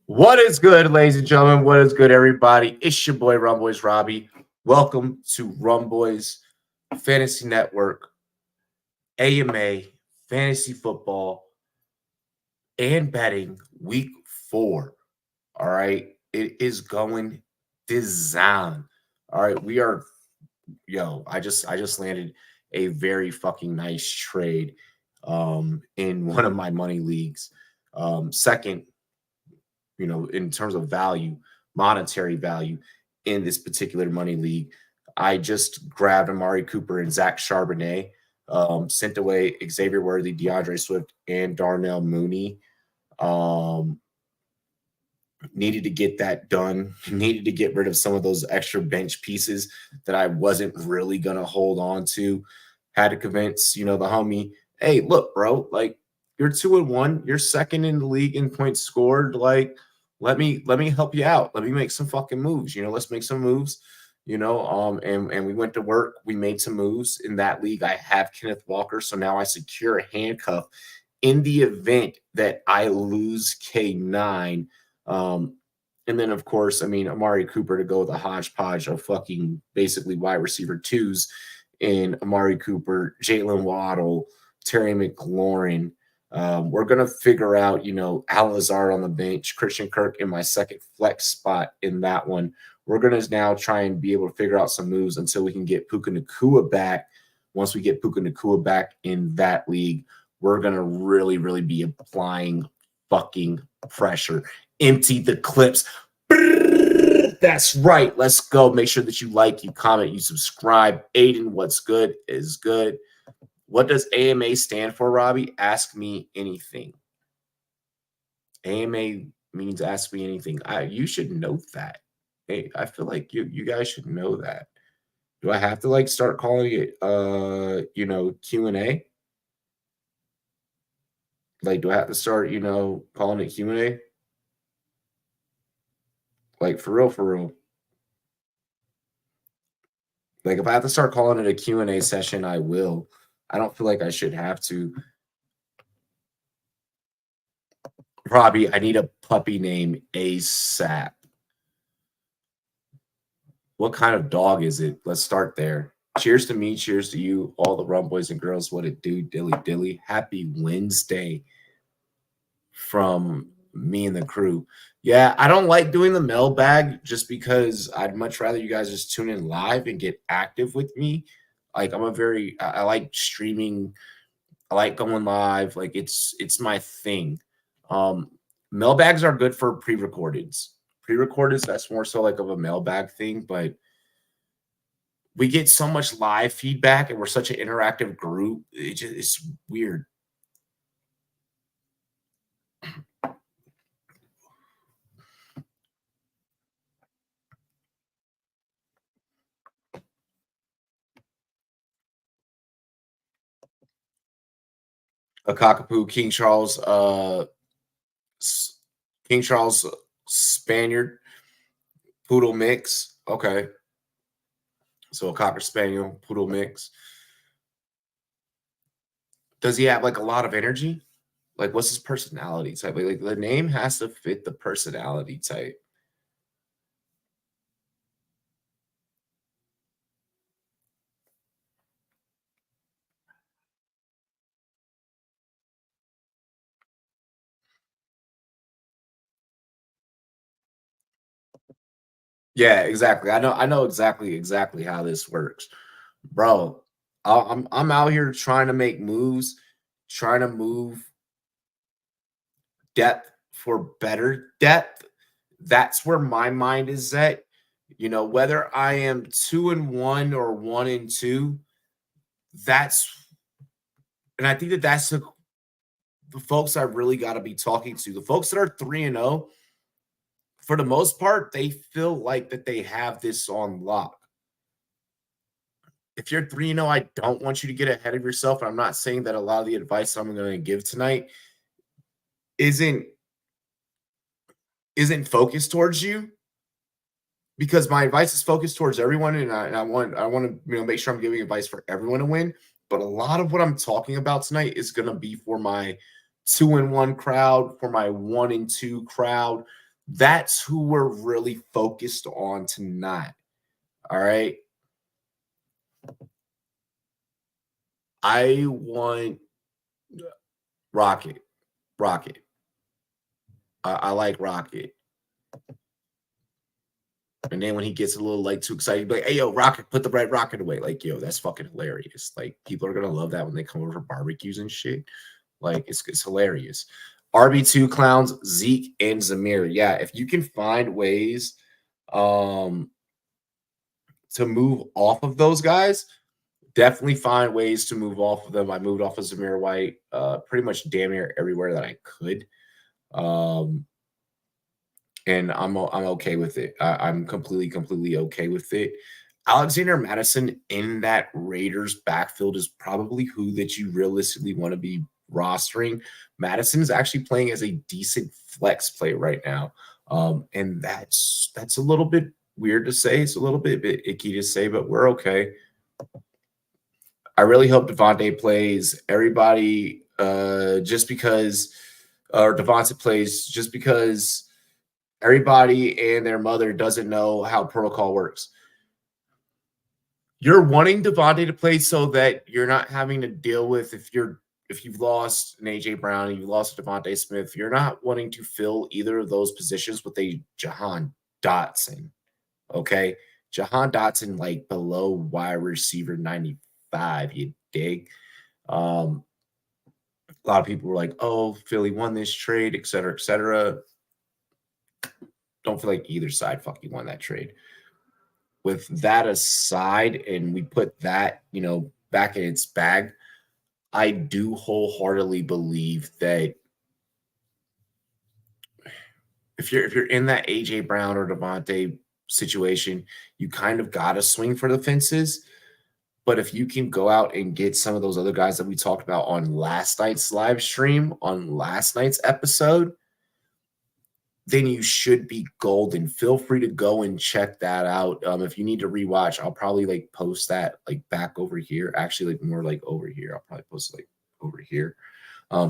What is good, ladies and gentlemen? What is good, everybody? It's your boy Rumboyz Robbie. Welcome to Rumboyz Fantasy Network, AMA, Fantasy Football, and Betting Week 4. All right. It is going down. All right. I just landed a very fucking nice trade in one of my money leagues. Second, in terms of value, monetary value in this particular money league. I just grabbed Amari Cooper and Zach Charbonnet, sent away Xavier Worthy, DeAndre Swift, and Darnell Mooney. Um, Needed to get that done. Needed to get rid of some of those extra bench pieces that I wasn't really going to hold on to. Had to convince, the homie, hey, look, bro, like you're 2-1, you're second in the league in points scored. Like, let me help you out. Let me make some fucking moves. Let's make some moves. And we went to work. We made some moves in that league. I have Kenneth Walker, so now I secure a handcuff in the event that I lose K9. And then, of course, Amari Cooper to go with a hodgepodge of fucking basically wide receiver twos in Amari Cooper, Jalen Waddle, Terry McLaurin. We're going to figure out, Al Lazard on the bench, Christian Kirk in my second flex spot in that one. We're going to now try and be able to figure out some moves until we can get Puka Nacua back. Once we get Puka Nacua back in that league, we're going to really, really be applying fucking pressure. Empty the clips. That's right. Let's go. Make sure that you like, you comment, you subscribe. Aiden, what's good is good. What does AMA stand for, Robbie? Ask me anything. AMA means ask me anything. You should know that. Hey, I feel like you guys should know that. Do I have to start calling it Q&A? Do I have to start, calling it Q&A? For real, for real. If I have to start calling it a Q&A session, I will. I don't feel like I should have to. Robbie, I need a puppy name ASAP. What kind of dog is it? Let's start there. Cheers to me. Cheers to you, all the Rum boys and girls. What it do, dilly dilly. Happy Wednesday from me and the crew. Yeah, I don't like doing the mailbag just because I'd much rather you guys just tune in live and get active with me. I like streaming. I like going live. It's my thing. Mailbags are good for pre-recordeds. Pre-recordeds, that's more so of a mailbag thing, but we get so much live feedback and we're such an interactive group. It's weird. A cockapoo, King Charles Spaniard poodle mix. Okay. So a Cocker Spaniel poodle mix. Does he have a lot of energy? What's his personality type? The name has to fit the personality type. Yeah, exactly. I know exactly how this works. Bro, I'm out here trying to make moves, trying to move depth for better depth. That's where my mind is at. Whether I am 2-1 or 1-2, and I think that's the folks I really got to be talking to. The folks that are 3-0, for the most part, they feel like that they have this on lock. If you're 3-0, I don't want you to get ahead of yourself. And I'm not saying that a lot of the advice I'm going to give tonight isn't focused towards you, because my advice is focused towards everyone, and I want to make sure I'm giving advice for everyone to win. But a lot of what I'm talking about tonight is going to be for my 2-1 crowd, for my 1-2 crowd. That's who we're really focused on tonight. All right. I want Rocket. Rocket. I like Rocket. And then when he gets a little like too excited, he'd be like, hey, yo, Rocket, put the red rocket away. Like, yo, that's fucking hilarious. Like, people are gonna love that when they come over for barbecues and shit. Like, it's hilarious. RB2 clowns, Zeke and Zamir. Yeah, if you can find ways to move off of those guys, definitely find ways to move off of them. I moved off of Zamir White pretty much damn near everywhere that I could. And I'm okay with it. I'm completely okay with it. Alexander Madison in that Raiders backfield is probably who that you realistically want to be rostering. Madison is actually playing as a decent flex play right now, and that's a little bit weird to say. It's a little bit icky to say, but we're okay. I really hope Devontae plays. Everybody, just because, or Devontae plays just because everybody and their mother doesn't know how protocol works. You're wanting Devontae to play so that you're not having to deal with if you've lost an AJ Brown and you lost a Devontae Smith, you're not wanting to fill either of those positions with a Jahan Dotson. Okay. Jahan Dotson, like below wide receiver 95, you dig? A lot of people were like, oh, Philly won this trade, et cetera, et cetera. Don't feel like either side fucking won that trade. With that aside, and we put that, back in its bag, I do wholeheartedly believe that if you're in that AJ Brown or Devontae situation, you kind of got to swing for the fences. But if you can go out and get some of those other guys that we talked about on last night's live stream, on last night's episode, then you should be golden. Feel free to go and check that out. If you need to rewatch, I'll probably like post that like back over here. Actually, like more like over here. I'll probably post it like over here.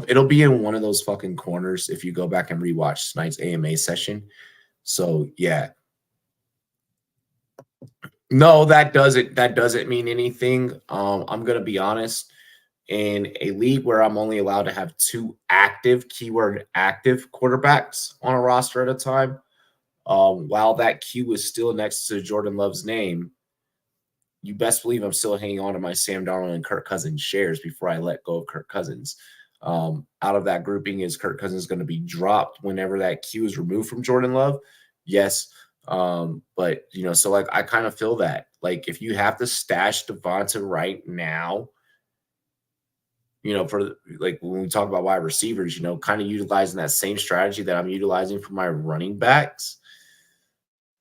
It'll be in one of those fucking corners if you go back and rewatch tonight's AMA session. So yeah. No, that doesn't mean anything. I'm gonna be honest. In a league where I'm only allowed to have 2 active, keyword active quarterbacks on a roster at a time, while that Q is still next to Jordan Love's name, you best believe I'm still hanging on to my Sam Darnold and Kirk Cousins shares before I let go of Kirk Cousins. Out of that grouping, is Kirk Cousins going to be dropped whenever that Q is removed from Jordan Love? Yes. But, so like I kind of feel that. Like if you have to stash Devonta right now, for like when we talk about wide receivers, kind of utilizing that same strategy that I'm utilizing for my running backs,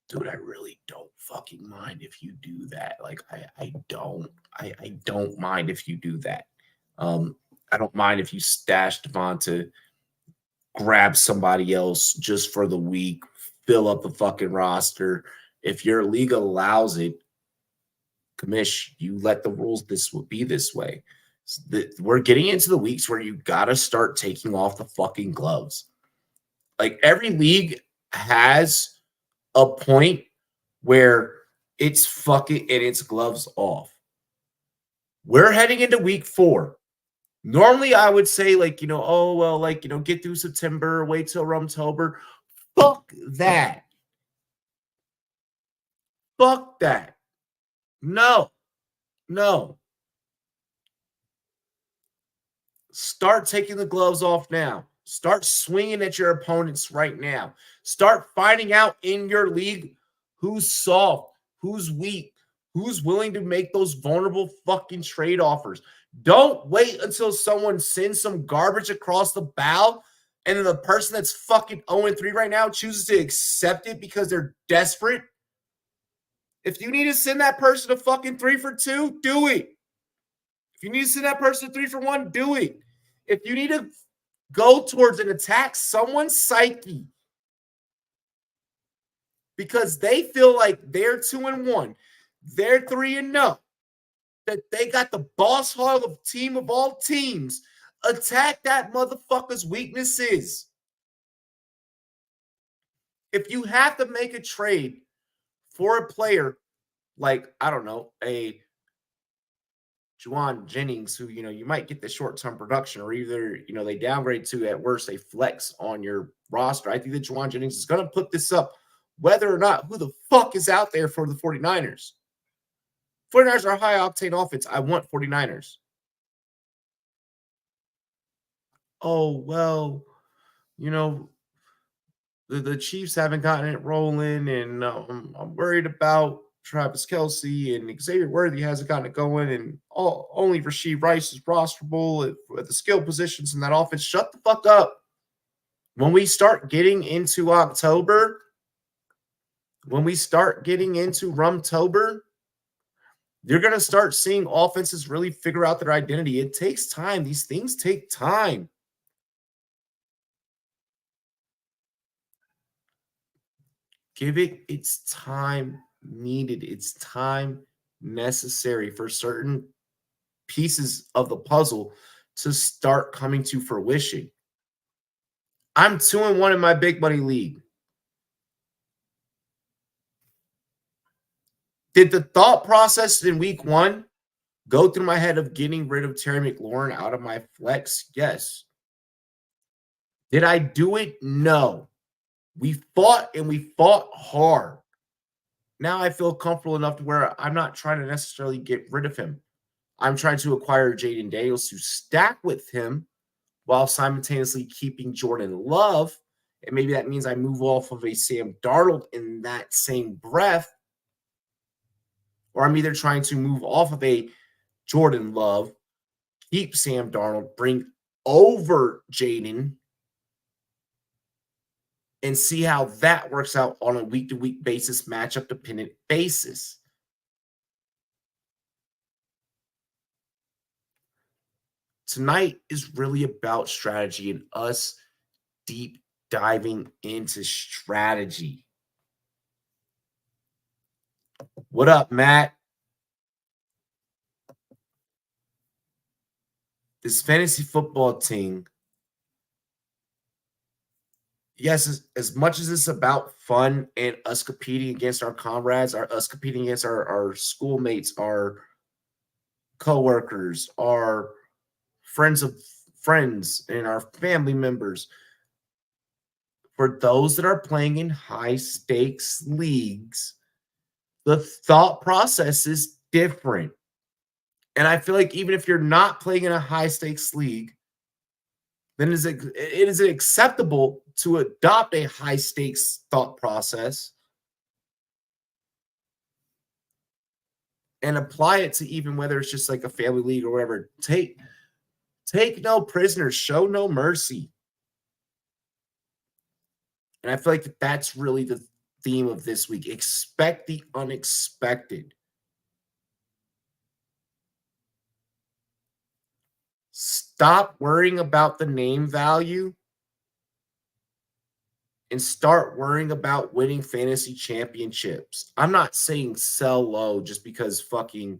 dude, I really don't fucking mind if you do that. Like I don't mind if you do that. I don't mind if you stash Devonta, grab somebody else just for the week, fill up the fucking roster. If your league allows it, commish, you let the rules be this way. We're getting into the weeks where you got to start taking off the fucking gloves. Like every league has a point where it's fucking and its gloves off. We're heading into week 4. Normally I would say like, oh, well, like, get through September, wait till Rumtober. Fuck that. Fuck that. No. Start taking the gloves off now. Start swinging at your opponents right now. Start finding out in your league who's soft, who's weak, who's willing to make those vulnerable fucking trade offers. Don't wait until someone sends some garbage across the bow and then the person that's fucking 0-3 right now chooses to accept it because they're desperate. If you need to send that person a fucking 3 for 2, do it. If you need to send that person 3 for 1, do it. If you need to go towards and attack someone's psyche because they feel like they're 2-1, they're 3-0, that they got the boss hall of team of all teams, attack that motherfucker's weaknesses. If you have to make a trade for a player like, I don't know, a Juwan Jennings, who, you might get the short-term production, or either, they downgrade to, at worst, a flex on your roster. I think that Juwan Jennings is going to put this up, whether or not who the fuck is out there for the 49ers. 49ers are a high-octane offense. I want 49ers. Oh, well, the Chiefs haven't gotten it rolling, and I'm worried about Travis Kelce, and Xavier Worthy hasn't gotten it going, and only Rashee Rice is rosterable at the skill positions in that offense. Shut the fuck up. When we start getting into October, when we start getting into Rumtober, you're going to start seeing offenses really figure out their identity. It takes time. These things take time. Give it its time needed. It's time necessary for certain pieces of the puzzle to start coming to fruition. I'm 2-1 in my big money league. Did the thought process in week 1 go through my head of getting rid of Terry McLaurin out of my flex? Yes. Did I do it? No. We fought, and we fought hard. Now I feel comfortable enough to where I'm not trying to necessarily get rid of him. I'm trying to acquire Jaden Daniels to stack with him while simultaneously keeping Jordan Love. And maybe that means I move off of a Sam Darnold in that same breath. Or I'm either trying to move off of a Jordan Love, keep Sam Darnold, bring over Jaden, and see how that works out on a week-to-week basis, matchup-dependent basis. Tonight is really about strategy and us deep diving into strategy. What up, Matt? This fantasy football team, yes, as much as it's about fun and us competing against our comrades, us competing against our schoolmates, our coworkers, our friends of friends, and our family members, for those that are playing in high stakes leagues, the thought process is different. And I feel like even if you're not playing in a high stakes league, then it is acceptable to adopt a high stakes thought process and apply it to even whether it's just like a family league or whatever. Take no prisoners, show no mercy. And I feel like that's really the theme of this week. Expect the unexpected. Stop worrying about the name value and start worrying about winning fantasy championships. I'm not saying sell low just because fucking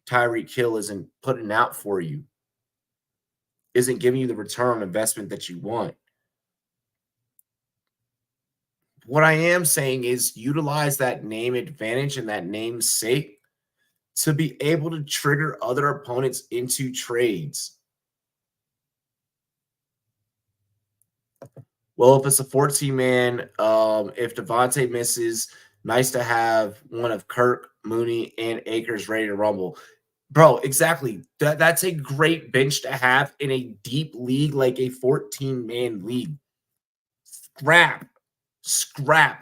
Tyreek Hill isn't putting out for you, isn't giving you the return on investment that you want. What I am saying is utilize that name advantage and that namesake to be able to trigger other opponents into trades. Well, if it's a 14-man, if Devontae misses, nice to have one of Kirk, Mooney, and Akers ready to rumble. Bro, exactly. That's a great bench to have in a deep league like a 14-man league. Scrap.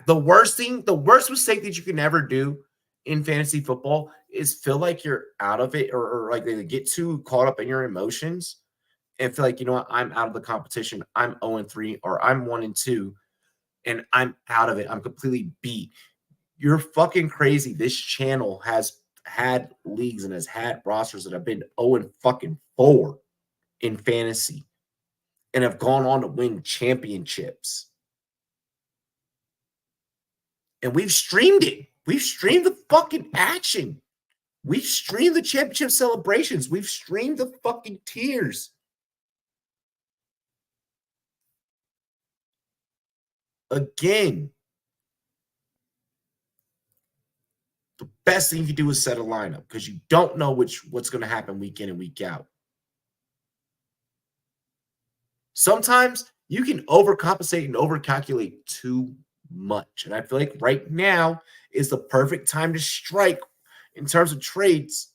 The worst mistake that you can ever do in fantasy football is feel like you're out of it, or like they get too caught up in your emotions and feel like, you know what, I'm out of the competition. I'm 0-3 or I'm 1-2 and I'm out of it. I'm completely beat. You're fucking crazy. This channel has had leagues and has had rosters that have been 0-4 in fantasy and have gone on to win championships. And we've streamed it. We've streamed the fucking action. We've streamed the championship celebrations. We've streamed the fucking tears. Again, best thing you can do is set a lineup because you don't know what's going to happen week in and week out. Sometimes you can overcompensate and overcalculate too much. And I feel like right now is the perfect time to strike in terms of trades.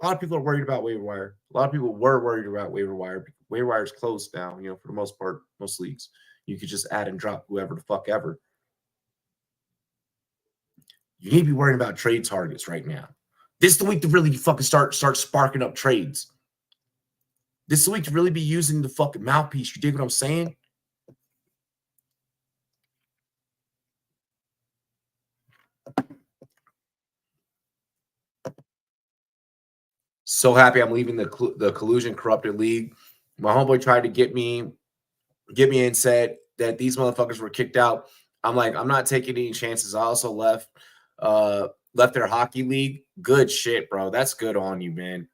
A lot of people are worried about waiver wire. A lot of people were worried about waiver wire. Waiver wire is closed now, for the most part, most leagues. You could just add and drop whoever the fuck ever. You need to be worrying about trade targets right now. This is the week to really fucking start sparking up trades. This is the week to really be using the fucking mouthpiece. You dig what I'm saying? So happy I'm leaving the collusion corrupted league. My homeboy tried to get me and said that these motherfuckers were kicked out. I'm like, I'm not taking any chances. I also left their hockey league. Good shit, bro. That's good on you, man.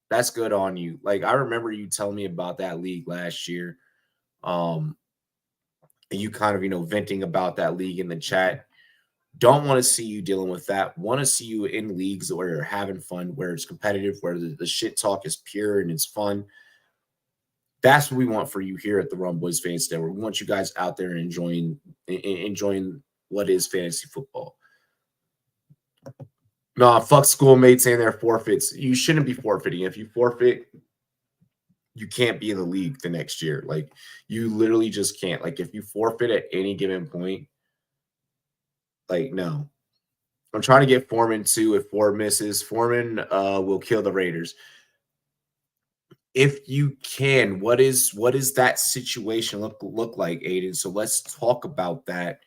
That's good on you. Like, I remember you telling me about that league last year. And you kind of, venting about that league in the chat. Don't want to see you dealing with that. Want to see you in leagues where you're having fun, where it's competitive, where the shit talk is pure and it's fun. That's what we want for you here at the Rumboyz Fantasy Network. We want you guys out there enjoying what is fantasy football. No, fuck schoolmates saying they're forfeits. You shouldn't be forfeiting. If you forfeit, you can't be in the league the next year. Like, you literally just can't. Like, if you forfeit at any given point, like, no. I'm trying to get Foreman too. If Ford misses, Foreman will kill the Raiders. If you can, what is that situation look like, Aiden? So let's talk about that.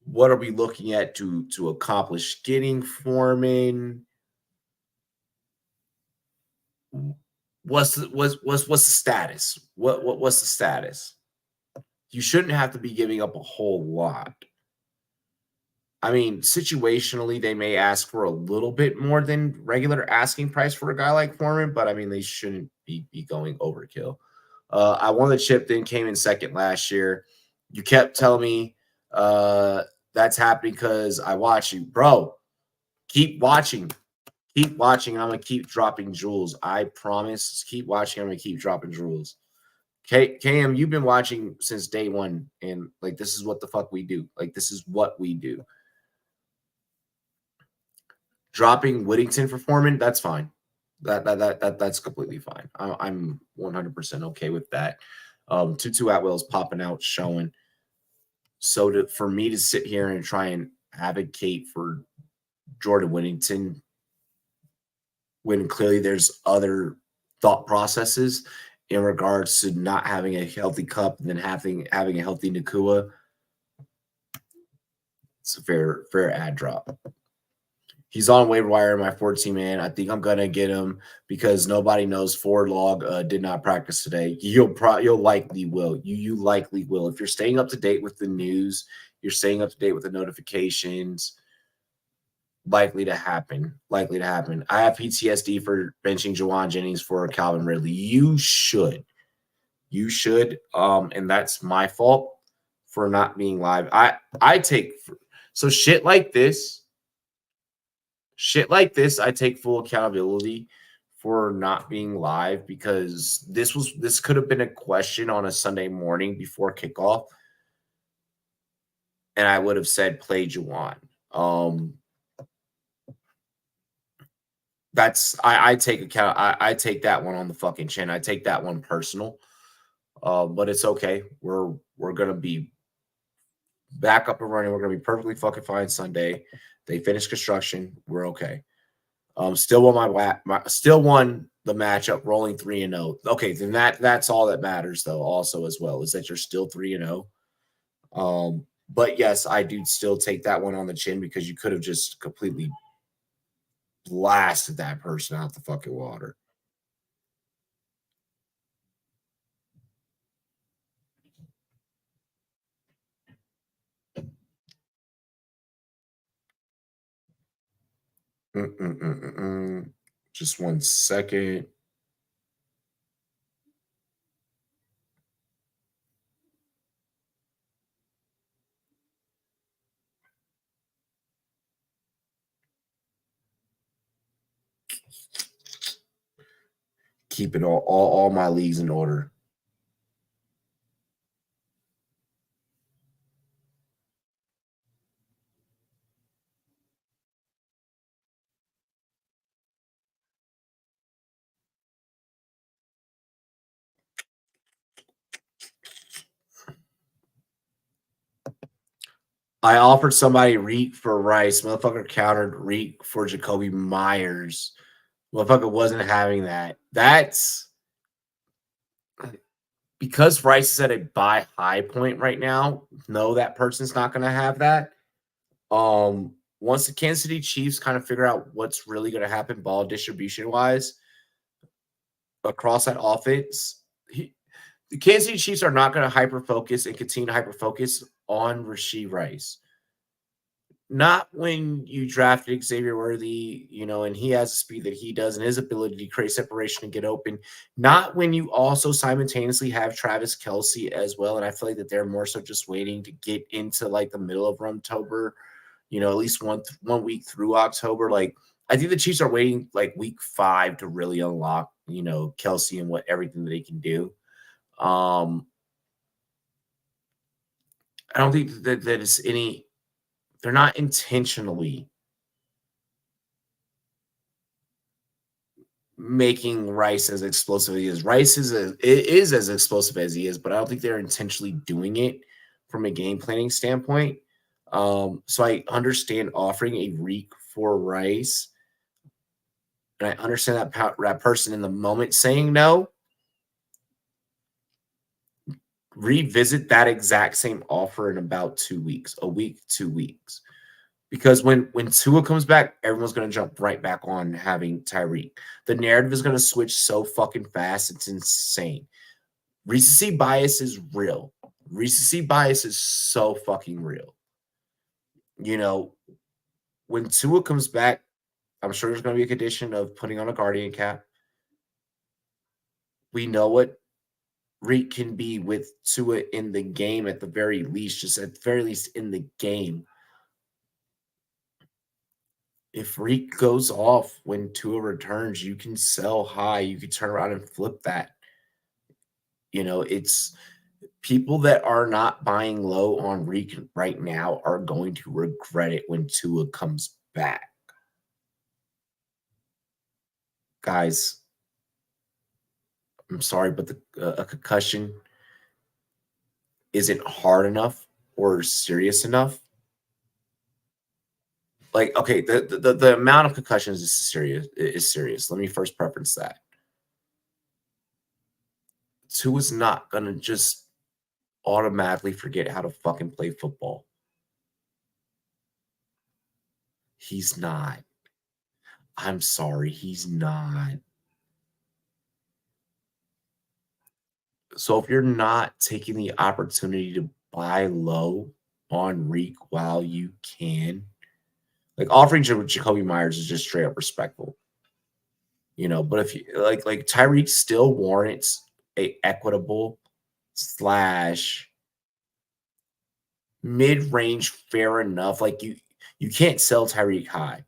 What are we looking at to accomplish getting Foreman? What's the status? What's the status? You shouldn't have to be giving up a whole lot. I mean, situationally, they may ask for a little bit more than regular asking price for a guy like Foreman, but I mean, they shouldn't be going overkill. I won the chip, then came in second last year. You kept telling me that's happening because I watch you. Bro, keep watching. Keep watching. I'm going to keep dropping jewels. I promise. Keep watching. I'm going to keep dropping jewels. KM, you've been watching since day one, and like, this is what the fuck we do. Like, this is what we do. Dropping Whittington for Foreman, that's fine. That's completely fine. I'm 100% okay with that. Tutu Atwell's popping out, showing. So for me to sit here and try and advocate for Jordan Whittington when clearly there's other thought processes in regards to not having a healthy Cup and then having a healthy Nakua, it's a fair ad drop. He's on waiver wire in my 14-man. I think I'm gonna get him because nobody knows Ford Log did not practice today. You'll likely will. You likely will. If you're staying up to date with the news, you're staying up to date with the notifications. Likely to happen. Likely to happen. I have PTSD for benching Juwan Jennings for Calvin Ridley. You should. You should. And that's my fault for not being live. I take so shit like this. Shit like this, I take full accountability for not being live because this could have been a question on a Sunday morning before kickoff, and I would have said play Juwan. That's I take account. I take that one on the fucking chin. I take that one personal, but it's okay. We're gonna be back up and running. We're gonna be perfectly fucking fine Sunday. They finish construction. We're okay. Still won the matchup, rolling 3-0. Okay, then that's all that matters, though. Also, as well, is that you're still 3-0. But yes, I do still take that one on the chin because you could have just completely blasted that person out the fucking water. Just 1 second. keeping all my leagues in order. I offered somebody Reek for Rice. Motherfucker countered Reek for Jacoby Myers. Motherfucker wasn't having that. That's because Rice is at a buy high point right now. No, that person's not going to have that. Once the Kansas City Chiefs kind of figure out what's really going to happen ball distribution wise across that offense, the Kansas City Chiefs are not going to hyper focus and continue to hyper focus on Rashee Rice. Not when you drafted Xavier Worthy, and he has the speed that he does and his ability to create separation and get open. Not when you also simultaneously have Travis Kelce as well. And I feel like that they're more so just waiting to get into like the middle of Rumtober, at least one week through October. Like I think the Chiefs are waiting like week 5 to really unlock, Kelce and everything that they can do. I don't think that it's any. They're not intentionally making Rice as explosive as he is. Rice is as explosive as he is, but I don't think they're intentionally doing it from a game planning standpoint. So I understand offering a Reek for Rice, and I understand that person in the moment saying no. Revisit that exact same offer in about 2 weeks, a week, 2 weeks. Because when Tua comes back, everyone's going to jump right back on having Tyreek. The narrative is going to switch so fucking fast. It's insane. Recency bias is real. Recency bias is so fucking real. When Tua comes back, I'm sure there's going to be a condition of putting on a guardian cap. We know what Reek can be with Tua in the game at the very least, just at the very least in the game. If Reek goes off when Tua returns, you can sell high. You can turn around and flip that. It's people that are not buying low on Reek right now are going to regret it when Tua comes back. Guys, I'm sorry, but a concussion isn't hard enough or serious enough. Like, okay, the amount of concussions is serious. Let me first preference that. Tua's not gonna just automatically forget how to fucking play football. He's not. I'm sorry, he's not. So if you're not taking the opportunity to buy low on Reek while you can, like offering Jacoby Myers is just straight up respectful. But if you like Tyreek still warrants a equitable slash mid-range fair enough. Like you can't sell Tyreek high.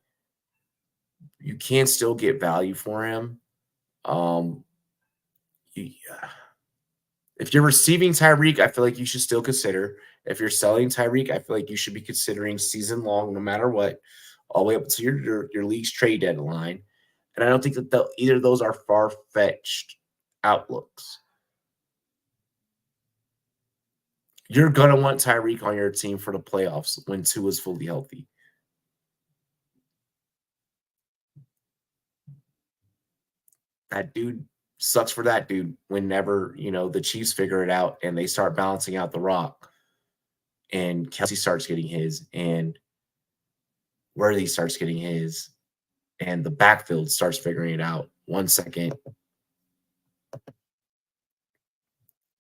You can still get value for him. If you're receiving Tyreek, I feel like you should still consider. If you're selling Tyreek, I feel like you should be considering season long, no matter what, all the way up to your league's trade deadline. And I don't think that either of those are far-fetched outlooks. You're going to want Tyreek on your team for the playoffs when Tua is fully healthy. That dude sucks for that dude whenever, the Chiefs figure it out and they start balancing out the rock and Kelce starts getting his and Worthy starts getting his and the backfield starts figuring it out. 1 second.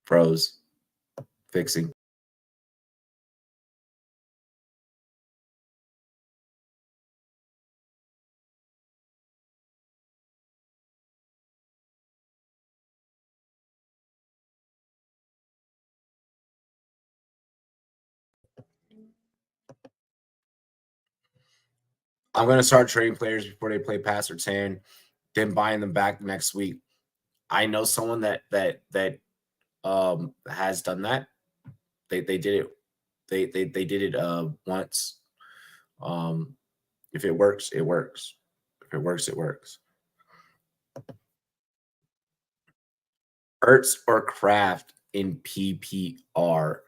Froze. Fixing. I'm going to start trading players before they play pass or 10, then buying them back next week. I know someone that has done that. They did it. They did it once. Um, if it works, it works. If it works, it works. Ertz or Kraft in PPR.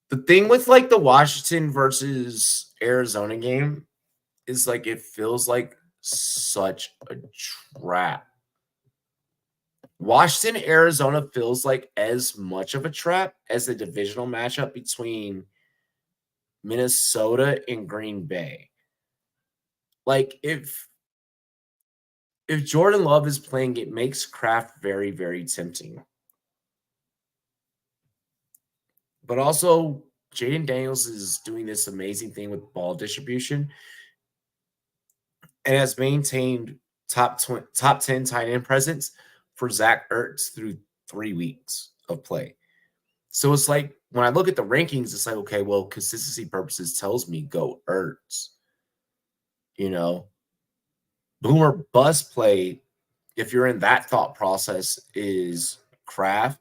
The thing with like the Washington versus Arizona game is like it feels like such a trap. Washington, Arizona feels like as much of a trap as the divisional matchup between Minnesota and Green Bay. Like if Jordan Love is playing, it makes Kraft very, very tempting. But also, Jaden Daniels is doing this amazing thing with ball distribution and has maintained top 10 tight end presence for Zach Ertz through 3 weeks of play. So it's like when I look at the rankings, it's like, okay, well, consistency purposes tells me go Ertz. You know, boomer bust play, if you're in that thought process, is Kraft.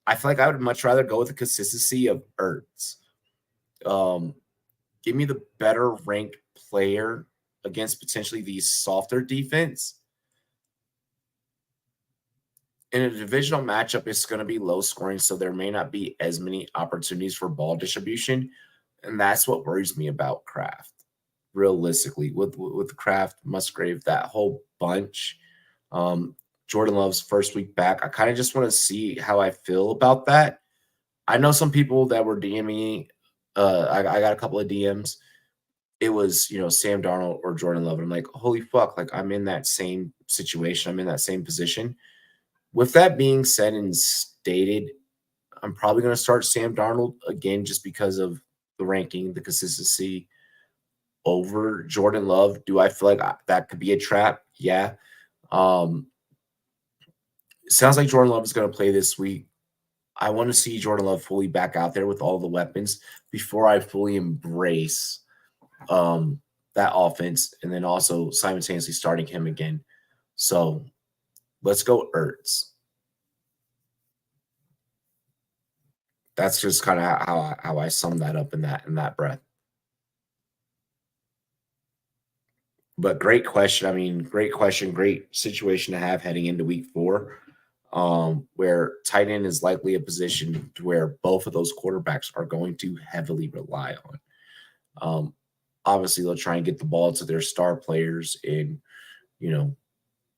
I feel like I would much rather go with the consistency of Ertz. Um, Give me the better ranked player against potentially the softer defense. In a divisional matchup, it's going to be low scoring, so there may not be as many opportunities for ball distribution. And that's what worries me about Kraft. Realistically, with Kraft, Musgrave, that whole bunch. Jordan Love's first week back. I kind of just want to see how I feel about that. I know some people that were DMing me. I got a couple of DMs. It was, Sam Darnold or Jordan Love. And I'm like, holy fuck, like I'm in that same situation. I'm in that same position. With that being said and stated, I'm probably going to start Sam Darnold again just because of the ranking, the consistency over Jordan Love. Do I feel like that could be a trap? Yeah. Um, Sounds like Jordan Love is going to play this week. I want to see Jordan Love fully back out there with all the weapons before I fully embrace that offense and then also simultaneously starting him again. So let's go Ertz. That's just kind of how I sum that up in that breath. But great question. I mean, great question, great situation to have heading into week 4. Where tight end is likely a position to where both of those quarterbacks are going to heavily rely on. Obviously, they'll try and get the ball to their star players in,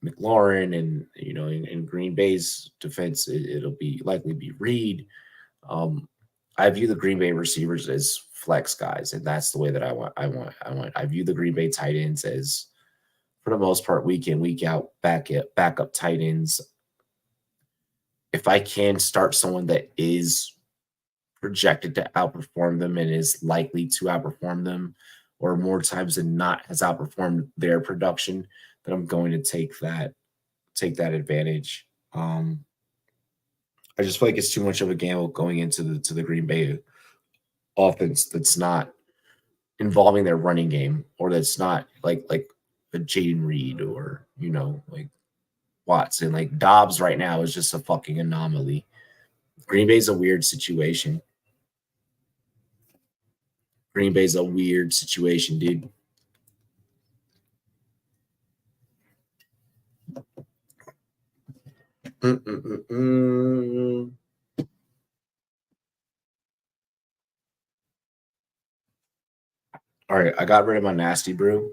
McLaurin and, in Green Bay's defense, it'll be likely be Reed. I view the Green Bay receivers as flex guys, and that's the way that I want. I view the Green Bay tight ends as, for the most part, week in, week out, backup tight ends. If I can start someone that is projected to outperform them and is likely to outperform them, or more times than not has outperformed their production, then I'm going to take that advantage. I just feel like it's too much of a gamble going into the Green Bay offense that's not involving their running game, or that's not like a Jaden Reed or like Watson. Like Dobbs right now is just a fucking anomaly. Green Bay's a weird situation. Green Bay's a weird situation, dude. Mm-mm-mm-mm. All right, I got rid of my nasty brew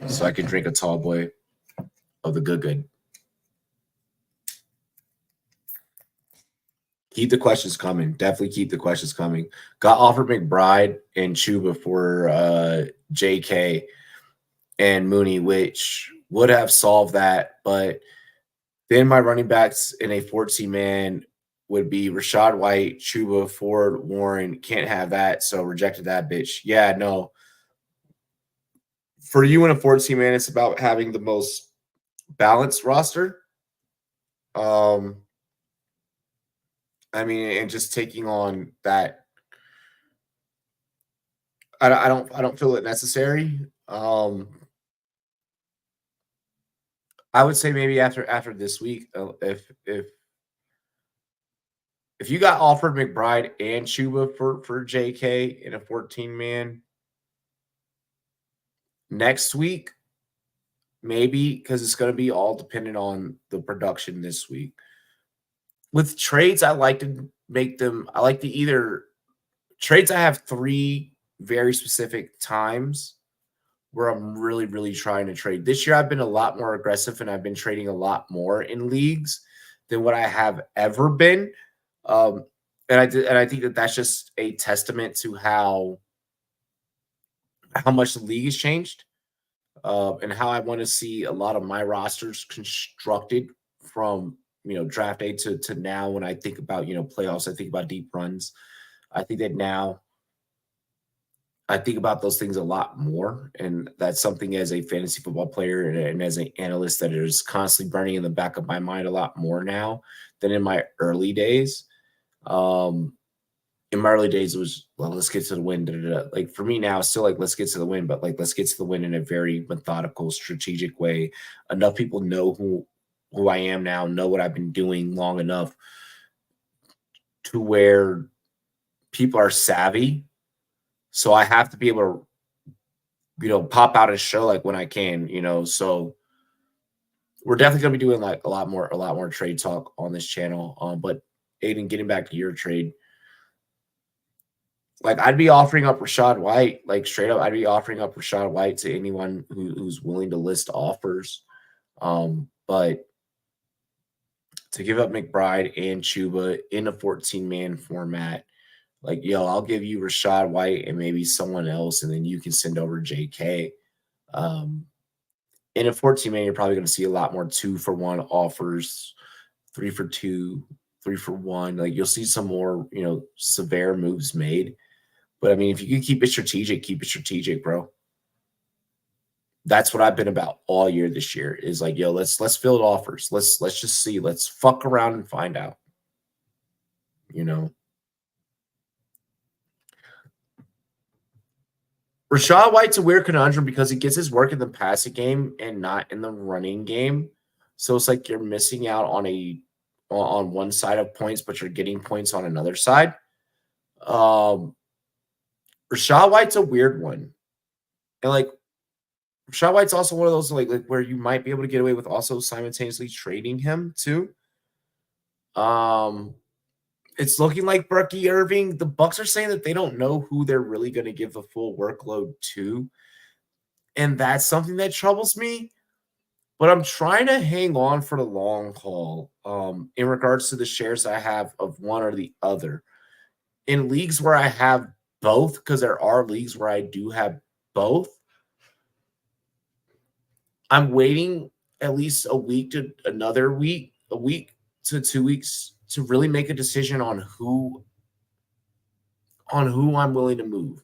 so I could drink a tall boy of the good. Keep the questions coming. Definitely keep the questions coming. Got offered McBride and Chuba for JK and Mooney, which would have solved that. But then my running backs in a 14-man would be Rashad White, Chuba, Ford, Warren. Can't have that, so rejected that bitch. Yeah, no. For you in a 14-man, it's about having the most balanced roster. I mean, and just taking on that. I don't feel it necessary. I would say maybe after this week, if you got offered McBride and Chuba for JK in a 14-man next week, maybe, because it's going to be all dependent on the production this week. With trades, I like to make them. I like to either trades. I have 3 very specific times where I'm really, really trying to trade. This year, I've been a lot more aggressive, and I've been trading a lot more in leagues than what I have ever been. And I think that that's just a testament to how much the league has changed, and how I want to see a lot of my rosters constructed from draft day to now. When I think about playoffs, I think about deep runs. I think that now I think about those things a lot more, and that's something as a fantasy football player and as an analyst that is constantly burning in the back of my mind a lot more now than in my early days. In my early days, it was, well, let's get to the win. Da, da, da. Like for me now, it's still like, let's get to the win, but like, let's get to the win in a very methodical, strategic way. Enough people know who I am now, know what I've been doing long enough to where people are savvy. So I have to be able to, pop out and show like when I can, so we're definitely going to be doing like a lot more trade talk on this channel. But Aiden, getting back to your trade, like I'd be offering up Rachaad White, like straight up, I'd be offering up Rachaad White to anyone who's willing to list offers. But to give up McBride and Chuba in a 14-man format, like, yo, I'll give you Rachaad White and maybe someone else, and then you can send over JK. In a 14-man, you're probably going to see a lot more 2-for-1 offers, 3-for-2, 3-for-1. Like you'll see some more, severe moves made. But I mean, if you can keep it strategic, bro. That's what I've been about all year this year. Is like, yo, let's field offers. Let's just see. Let's fuck around and find out. Rachaad White's a weird conundrum because he gets his work in the passing game and not in the running game. So it's like you're missing out on one side of points, but you're getting points on another side. Rachaad White's a weird one. And like Rachaad White's also one of those like where you might be able to get away with also simultaneously trading him too. It's looking like Bucky Irving. The Bucks are saying that they don't know who they're really going to give the full workload to. And that's something that troubles me. But I'm trying to hang on for the long haul in regards to the shares I have of one or the other. In leagues where I have both, because there are leagues where I do have both, I'm waiting at least a week to 2 weeks to really make a decision on who I'm willing to move.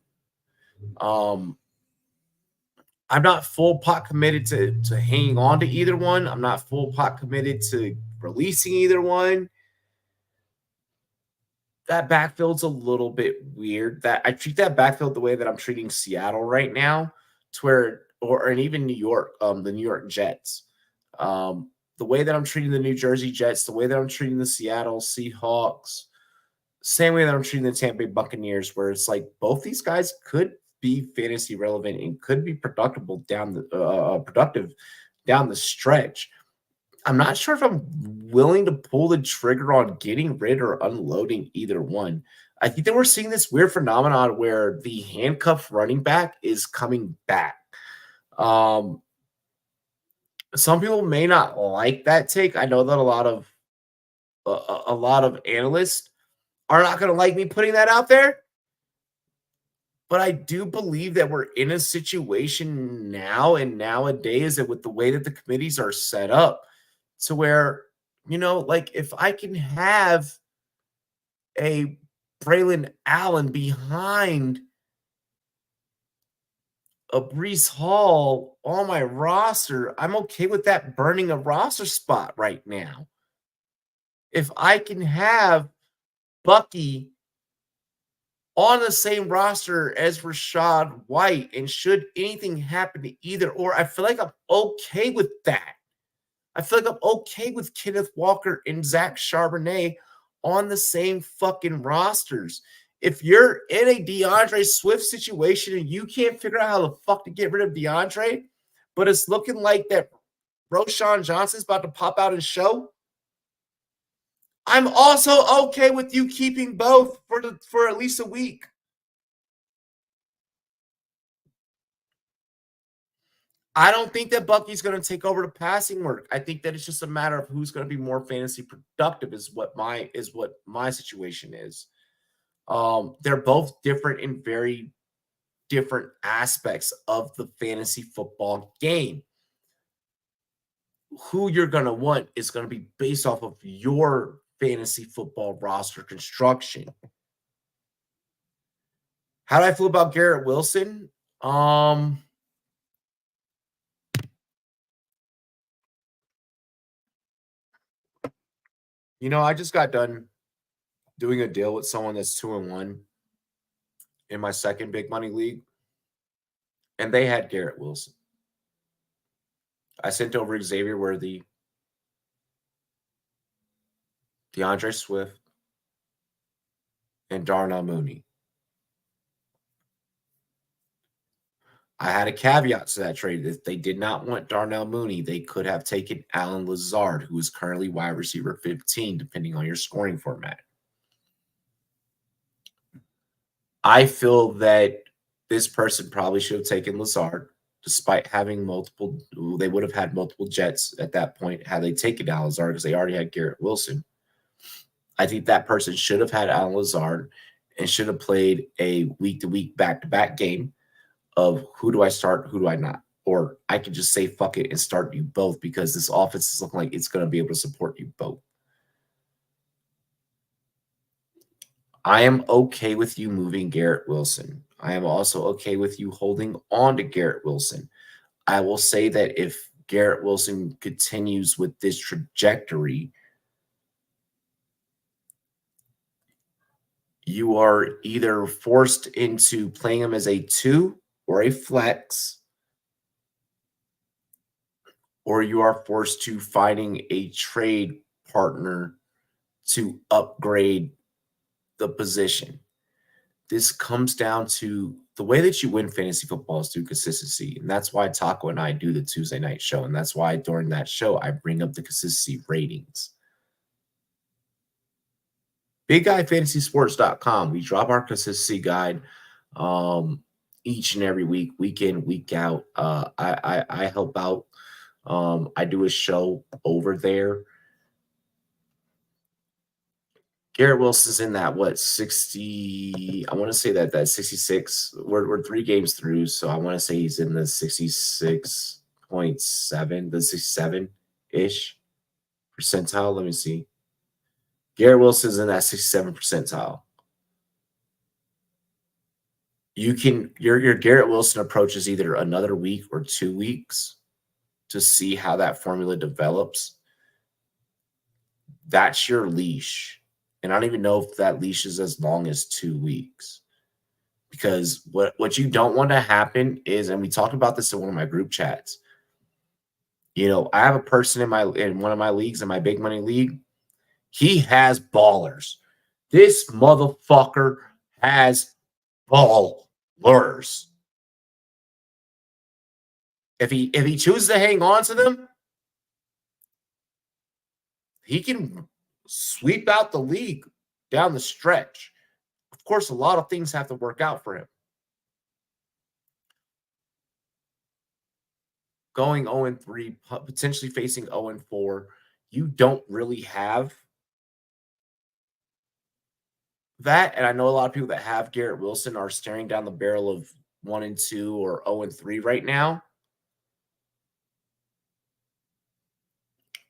I'm not full pot committed to hanging on to either one. I'm not full pot committed to releasing either one. That backfield's a little bit weird. That I treat that backfield the way that I'm treating Seattle right now, to where, and even New York, the New York Jets. The way that I'm treating the New Jersey Jets, the way that I'm treating the Seattle Seahawks, same way that I'm treating the Tampa Bay Buccaneers, where it's like both these guys could be fantasy relevant and could be productive down the stretch. I'm not sure if I'm willing to pull the trigger on getting rid or unloading either one. I think that we're seeing this weird phenomenon where the handcuffed running back is coming back. Some people may not like that take. I know that a lot of analysts are not going to like me putting that out there. But I do believe that we're in a situation now and nowadays that with the way that the committees are set up to where, like if I can have a Braylon Allen behind a Breece Hall on my roster, I'm okay with that burning a roster spot right now. If I can have Bucky on the same roster as Rachaad White, and should anything happen to either or, I feel like I'm okay with that. I feel like I'm okay with Kenneth Walker and Zach Charbonnet on the same fucking rosters. If you're in a DeAndre Swift situation and you can't figure out how the fuck to get rid of DeAndre, but it's looking like that Roschon Johnson's about to pop out and show, I'm also okay with you keeping both for at least a week. I don't think that Bucky's going to take over the passing work. I think that it's just a matter of who's going to be more fantasy productive is what my situation is. They're both different in very different aspects of the fantasy football game. Who you're going to want is going to be based off of your fantasy football roster construction. How do I feel about Garrett Wilson? I just got done doing a deal with someone that's 2-1 in my second big money league, and they had Garrett Wilson. I sent over Xavier Worthy, DeAndre Swift, and Darnell Mooney. I had a caveat to that trade. If they did not want Darnell Mooney, they could have taken Allen Lazard, who is currently wide receiver 15, depending on your scoring format. I feel that this person probably should have taken Lazard, despite having multiple. They would have had multiple Jets at that point had they taken Allen Lazard because they already had Garrett Wilson. I think that person should have had Allen Lazard and should have played a week-to-week, back-to-back game of who do I start, who do I not? Or I could just say fuck it and start you both because this offense is looking like it's going to be able to support you both. I am okay with you moving Garrett Wilson. I am also okay with you holding on to Garrett Wilson. I will say that if Garrett Wilson continues with this trajectory, you are either forced into playing him as a 2 or a flex, or you are forced to finding a trade partner to upgrade the position. This comes down to the way that you win fantasy football is through consistency. And that's why Taco and I do the Tuesday night show. And that's why during that show, I bring up the consistency ratings. BigGuyFantasySports.com. We drop our consistency guide each and every week, week in, week out. I help out. I do a show over there. Garrett Wilson's in that, 60? I want to say that's 66. We're 3 games through, so I want to say he's in the 66.7, the 67-ish percentile. Let me see. Garrett Wilson's in that 67 percentile. Your Garrett Wilson approach is either another week or 2 weeks to see how that formula develops. That's your leash. And I don't even know if that leash is as long as 2 weeks. Because what you don't want to happen is, and we talked about this in one of my group chats, I have a person in one of my leagues, in my big money league. He has ballers. This motherfucker has ballers. If he chooses to hang on to them, he can sweep out the league down the stretch. Of course, a lot of things have to work out for him. Going 0-3, potentially facing 0-4, you don't really have that. And I know a lot of people that have Garrett Wilson are staring down the barrel of 1-2 or 0-3 right now.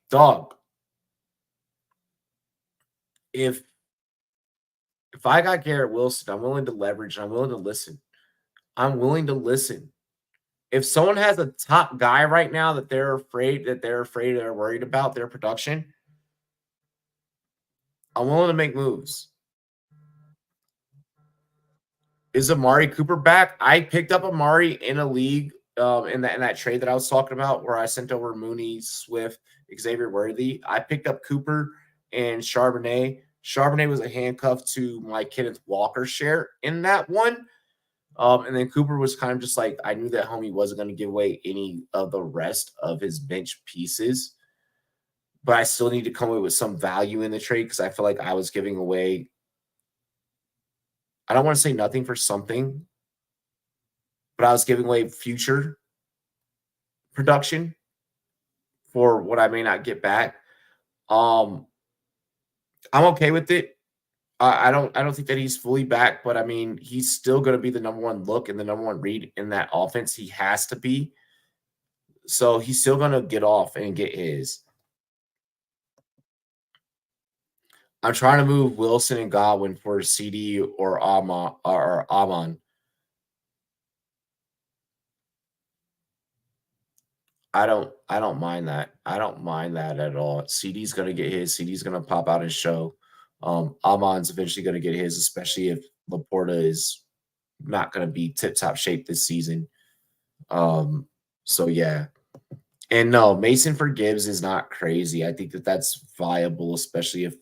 Dog, if I got Garrett Wilson, I'm willing to leverage. I'm willing to listen. I'm willing to listen. If someone has a top guy right now that they're worried about their production, I'm willing to make moves. Is Amari Cooper back? I picked up Amari in a league in that trade that I was talking about where I sent over Mooney, Swift, Xavier Worthy. I picked up Cooper and Charbonnet. Charbonnet was a handcuff to my Kenneth Walker share in that one. And then Cooper was kind of just like, I knew that homie wasn't going to give away any of the rest of his bench pieces, but I still need to come away with some value in the trade because I feel like I was giving away, I don't want to say nothing for something, but I was giving away future production for what I may not get back. I'm okay with it. I don't think that he's fully back, but I mean, he's still going to be the number one look and the number one read in that offense. He has to be. So he's still going to get off and get his. I'm trying to move Wilson and Godwin for CD or Amon. I don't mind that. I don't mind that at all. CD's going to get his. CD's going to pop out and show. Amon's eventually going to get his, especially if Laporta is not going to be tip-top shape this season. So, yeah. And no, Mason for Gibbs is not crazy. I think that that's viable, especially if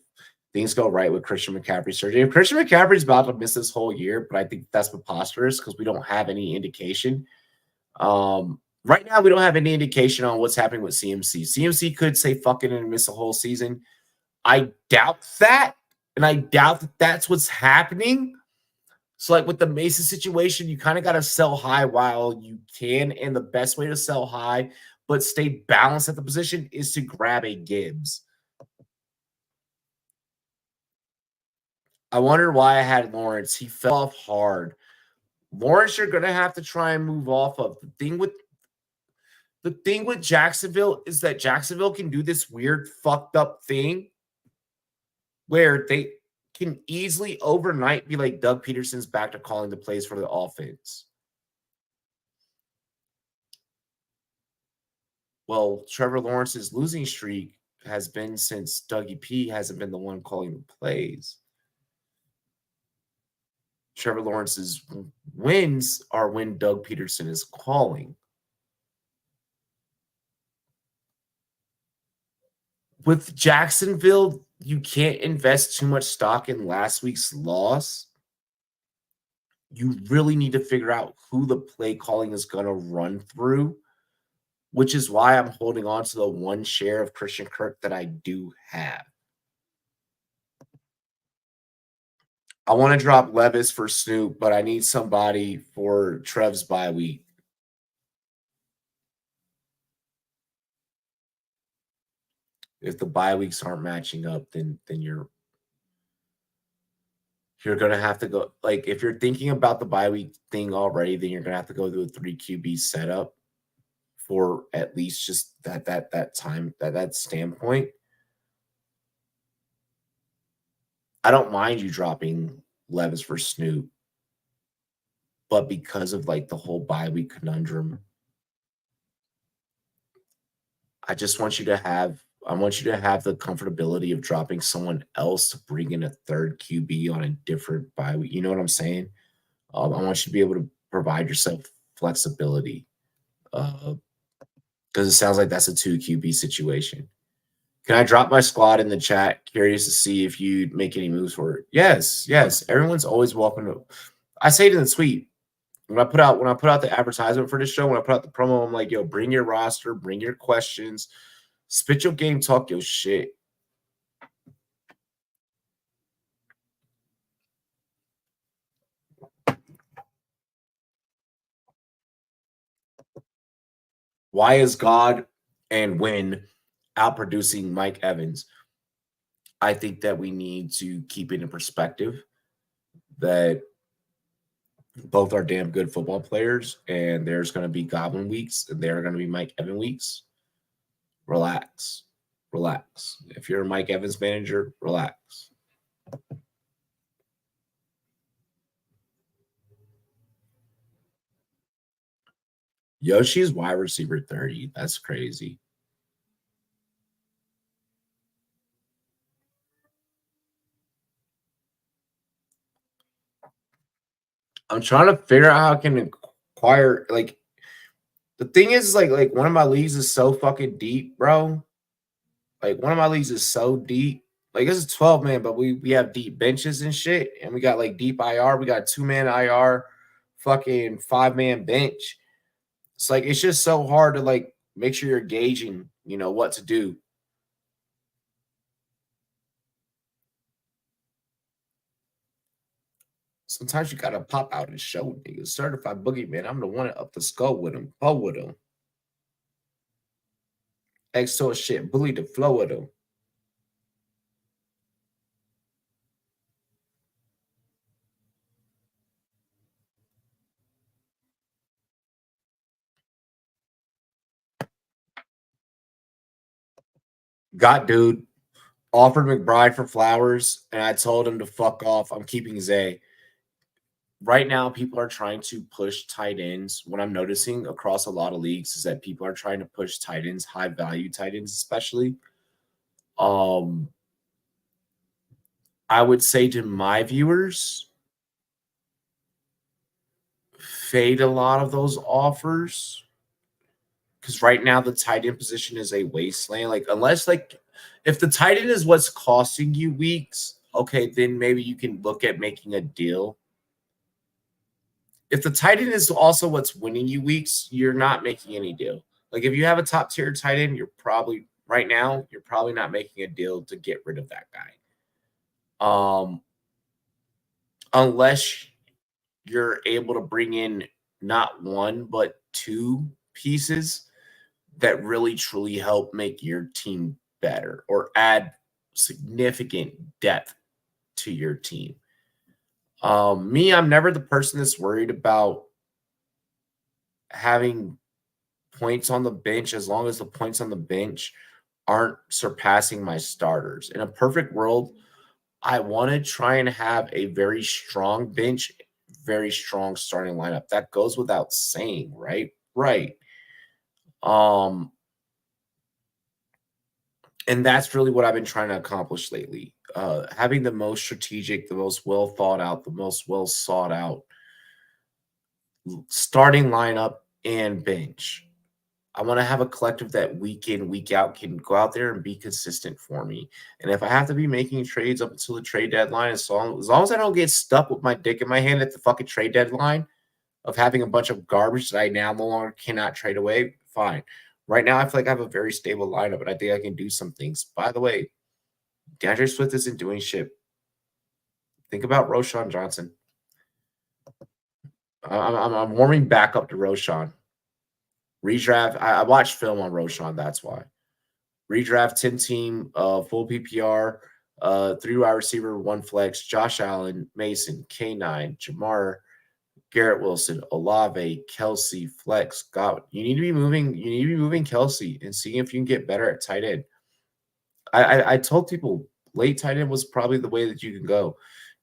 things go right with Christian McCaffrey surgery. If Christian McCaffrey's about to miss this whole year, but I think that's preposterous because we don't have any indication. Right now, we don't have any indication on what's happening with CMC. CMC could say fucking and miss a whole season. I doubt that, and I doubt that that's what's happening. So, like with the Mason situation, you kind of got to sell high while you can, and the best way to sell high but stay balanced at the position is to grab a Gibbs. I wonder why I had Lawrence. He fell off hard. Lawrence, you're going to have to try and move off of. The thing with Jacksonville is that Jacksonville can do this weird fucked up thing where they can easily overnight be like Doug Peterson's back to calling the plays for the offense. Well, Trevor Lawrence's losing streak has been since Dougie P hasn't been the one calling the plays. Trevor Lawrence's wins are when Doug Peterson is calling. With Jacksonville, you can't invest too much stock in last week's loss. You really need to figure out who the play calling is going to run through, which is why I'm holding on to the one share of Christian Kirk that I do have. I want to drop Levis for Snoop, but I need somebody for Trev's bye week. If the bye weeks aren't matching up, then you're going to have to go. Like, if you're thinking about the bye week thing already, then you're going to have to go to a 3 QB setup for at least just that time, that standpoint. I don't mind you dropping Levis for Snoop, but because of like the whole bye week conundrum, I just want you to have the comfortability of dropping someone else to bring in a third QB on a different bye week. You know what I'm saying? I want you to be able to provide yourself flexibility because it sounds like that's a 2 QB situation. Can I drop my squad in the chat? Curious to see if you'd make any moves for it. Yes. Everyone's always welcome to. I say it in the tweet. When I put out the advertisement for this show, when I put out the promo, I'm like, yo, bring your roster, bring your questions, spit your game, talk your shit. Why is God and Win outproducing Mike Evans? I think that we need to keep it in perspective that both are damn good football players, and there's going to be Goblin weeks, and there are going to be Mike Evans weeks. Relax. If you're a Mike Evans manager, relax. Yoshi's wide receiver 30. That's crazy. I'm trying to figure out how I can acquire, like, the thing is, like one of my leagues is so fucking deep, bro. Like one of my leagues is so deep. Like this is 12 man, but we have deep benches and shit, and we got like deep IR. We got 2-man IR, fucking 5-man bench. It's like it's just so hard to like make sure you're gauging, what to do. Sometimes you gotta pop out and show niggas. Certified boogeyman. I'm the one up the skull with him, bow with him. Exo shit, bully the flow with him. Got dude. Offered McBride for Flowers, and I told him to fuck off. I'm keeping Zay. Right now, people are trying to push tight ends. What I'm noticing across a lot of leagues is that people are trying to push tight ends, high value tight ends, especially. I would say to my viewers, fade a lot of those offers. Because right now the tight end position is a wasteland. Like, unless if the tight end is what's costing you weeks, okay, then maybe you can look at making a deal. If the tight end is also what's winning you weeks, you're not making any deal. Like if you have a top tier tight end, you're probably not making a deal to get rid of that guy. Unless you're able to bring in not one but two pieces that really truly help make your team better or add significant depth to your team. I'm never the person that's worried about having points on the bench as long as the points on the bench aren't surpassing my starters. In a perfect world, I want to try and have a very strong bench, very strong starting lineup. That goes without saying, right? Right. And that's really what I've been trying to accomplish lately. Having the most strategic, the most well thought out, the most well sought out starting lineup and bench. I want to have a collective that week in, week out can go out there and be consistent for me. And if I have to be making trades up until the trade deadline, as long as I don't get stuck with my dick in my hand at the fucking trade deadline of having a bunch of garbage that I now no longer cannot trade away, fine. Right now, I feel like I have a very stable lineup, and I think I can do some things. By the way, DeAndre Swift isn't doing shit. Think about Roshan Johnson. I'm warming back up to Roshan. Redraft. I watched film on Roshan. That's why. Redraft 10-team, full PPR, 3 wide receiver, 1 flex. Josh Allen, Mason, K9, Jamar, Garrett Wilson, Olave, Kelsey, flex. God, you need to be moving Kelsey and seeing if you can get better at tight end. I told people late tight end was probably the way that you can go.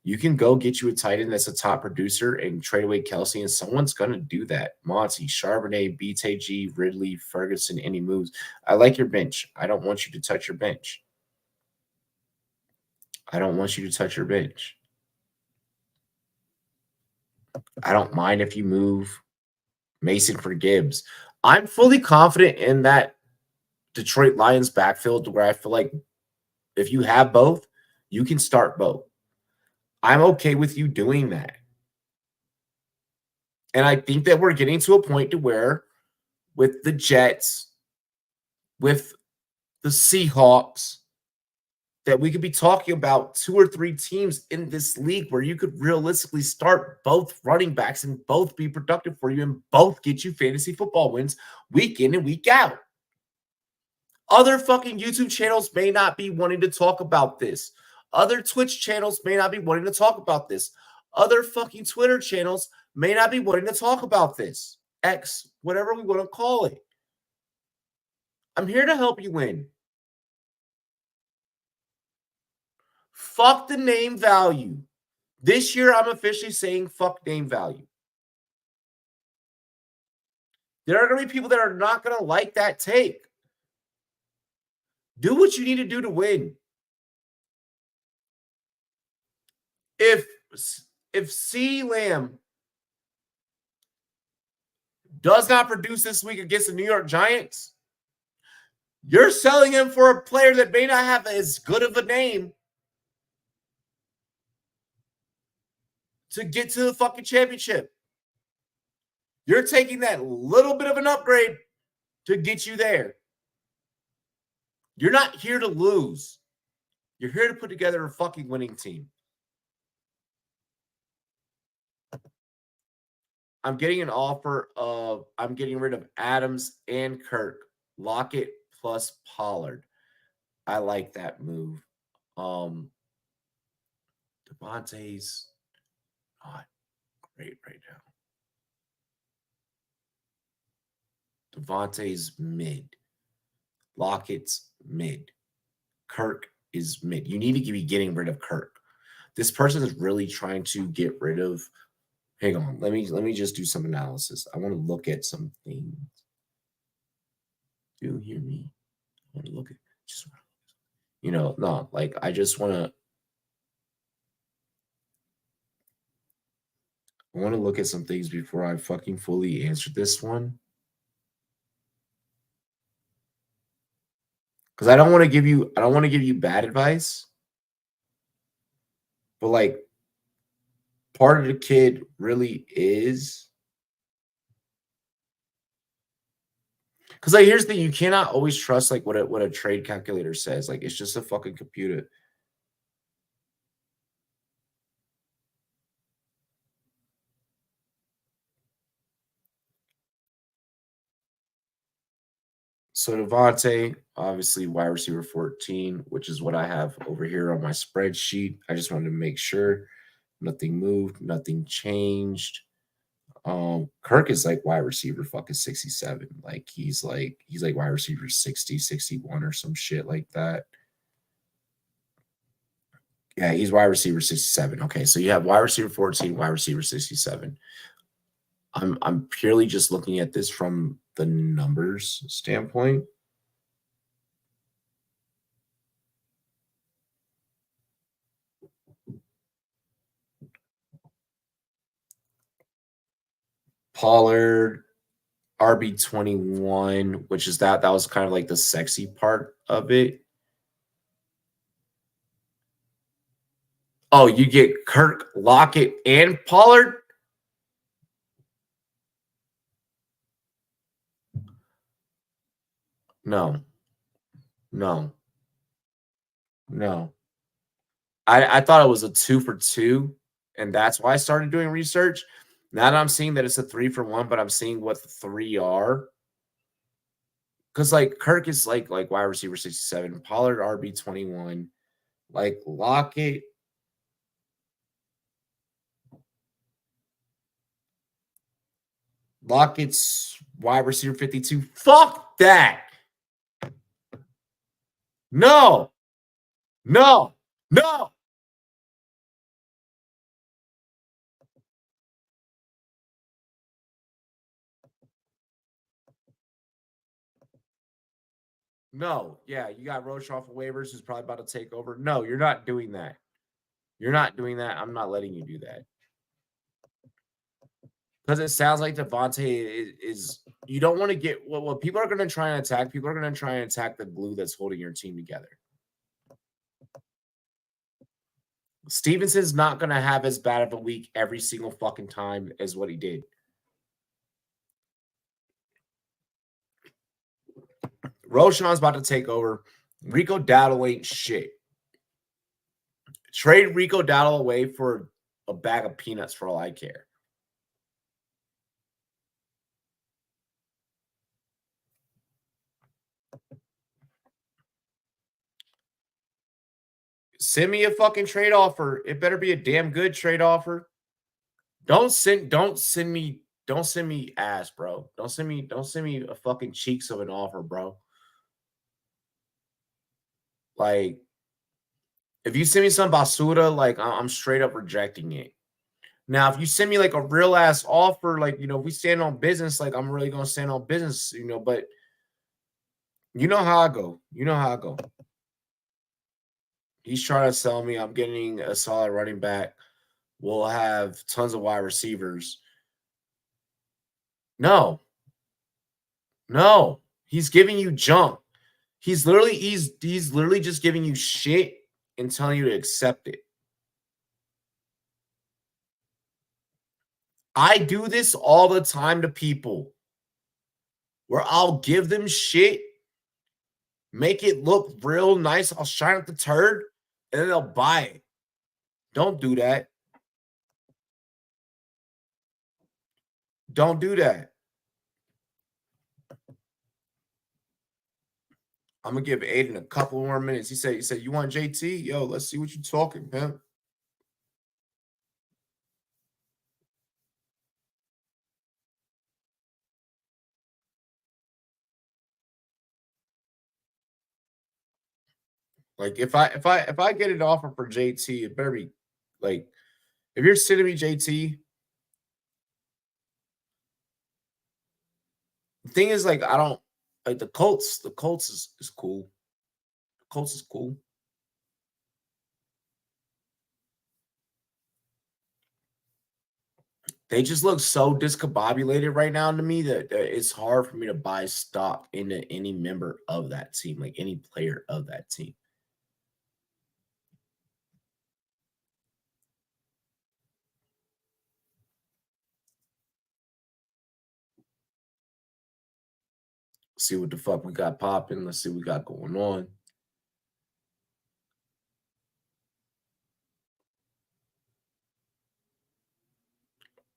You can go get you a tight end that's a top producer and trade away Kelsey, and someone's going to do that. Monty, Charbonnet, BTG, Ridley, Ferguson, any moves. I like your bench. I don't want you to touch your bench. I don't want you to touch your bench. I don't mind if you move Mason for Gibbs. I'm fully confident in that Detroit Lions backfield to where I feel like if you have both, you can start both. I'm okay with you doing that. And I think that we're getting to a point to where with the Jets, with the Seahawks, that we could be talking about 2 or 3 teams in this league where you could realistically start both running backs and both be productive for you and both get you fantasy football wins week in and week out. Other fucking YouTube channels may not be wanting to talk about this. Other Twitch channels may not be wanting to talk about this. Other fucking Twitter channels may not be wanting to talk about this. X, whatever we want to call it. I'm here to help you win. Fuck the name value. This year, I'm officially saying fuck name value. There are going to be people that are not going to like that take. Do what you need to do to win. If CeeDee Lamb does not produce this week against the New York Giants, You're selling him for a player that may not have as good of a name to get to the fucking championship. You're taking that little bit of an upgrade to get you there. You're not here to lose. You're here to put together a fucking winning team. I'm getting an offer of, I'm getting rid of Adams and Kirk, Lockett plus Pollard. I like that move. Devontae's not great right now. Devontae's mid. Lockett's mid. Kirk is mid. You need to be getting rid of Kirk. This person is really trying to get rid of. Hang on. Let me just do some analysis. I want to look at some things. Do you hear me? I want to look at just, no, like I just want to. I want to look at some things before I fucking fully answer this one. Because I don't want to give you bad advice. But like part of the kid really is. Because like here's the thing, you cannot always trust like what a trade calculator says. Like it's just a fucking computer. So Devontae, obviously wide receiver 14, which is what I have over here on my spreadsheet. I just wanted to make sure nothing moved, nothing changed. Kirk is like wide receiver fucking 67. Like he's like wide receiver 60, 61 or some shit like that. Yeah, he's wide receiver 67. Okay, so you have wide receiver 14, wide receiver 67. I'm purely just looking at this from the numbers standpoint. Pollard, RB21, which is that was kind of like the sexy part of it. Oh, you get Kirk, Lockett, and Pollard? No. No. No. I thought it was a 2 for 2, and that's why I started doing research. Now that I'm seeing that it's a 3 for 1, but I'm seeing what the 3 are. Because like Kirk is like wide receiver 67, Pollard RB21, like Lockett's wide receiver 52. Fuck that. No. No. No. No. Yeah, you got Roach off of waivers who's probably about to take over. No, you're not doing that. You're not doing that. I'm not letting you do that. Because it sounds like Devontae is you don't want to get what people are going to try and attack. People are going to try and attack the glue that's holding your team together. Stevenson's not going to have as bad of a week every single fucking time as what he did. Roshan's about to take over. Rico Dowdle ain't shit. Trade Rico Dowdle away for a bag of peanuts for all I care. Send me a fucking trade offer. It better be a damn good trade offer. Don't send me ass, bro. Don't send me a fucking cheeks of an offer, bro. Like, if you send me some basura, like I'm straight up rejecting it. Now, if you send me like a real ass offer, like if we stand on business, like I'm really gonna stand on business, but you know how I go. You know how I go. He's trying to sell me. I'm getting a solid running back. We'll have tons of wide receivers. No. He's giving you junk. He's literally just giving you shit and telling you to accept it. I do this all the time to people where I'll give them shit, make it look real nice. I'll shine up the turd, and then they'll buy it. Don't do that. Don't do that. I'm gonna give Aiden a couple more minutes. He said, you want JT? Yo, let's see what you're talking, man. Like if I get an offer for JT, it better be like if you're sending me JT. The thing is, like, I don't like the Colts. The Colts is cool. The Colts is cool. They just look so discombobulated right now to me that it's hard for me to buy stock into any member of that team, like any player of that team. See what the fuck we got popping. Let's see what we got going on.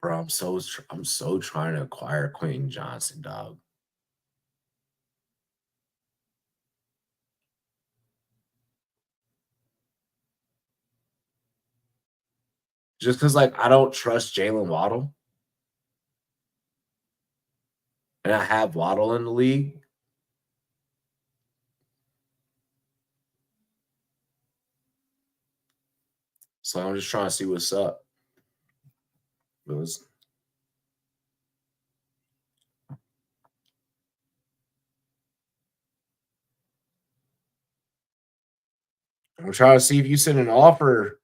Bro, I'm so trying to acquire Quentin Johnson, dog. Just because, like, I don't trust Jalen Waddle. And I have Waddle in the league. So I'm just trying to see what's up. I'm trying to see if you send an offer.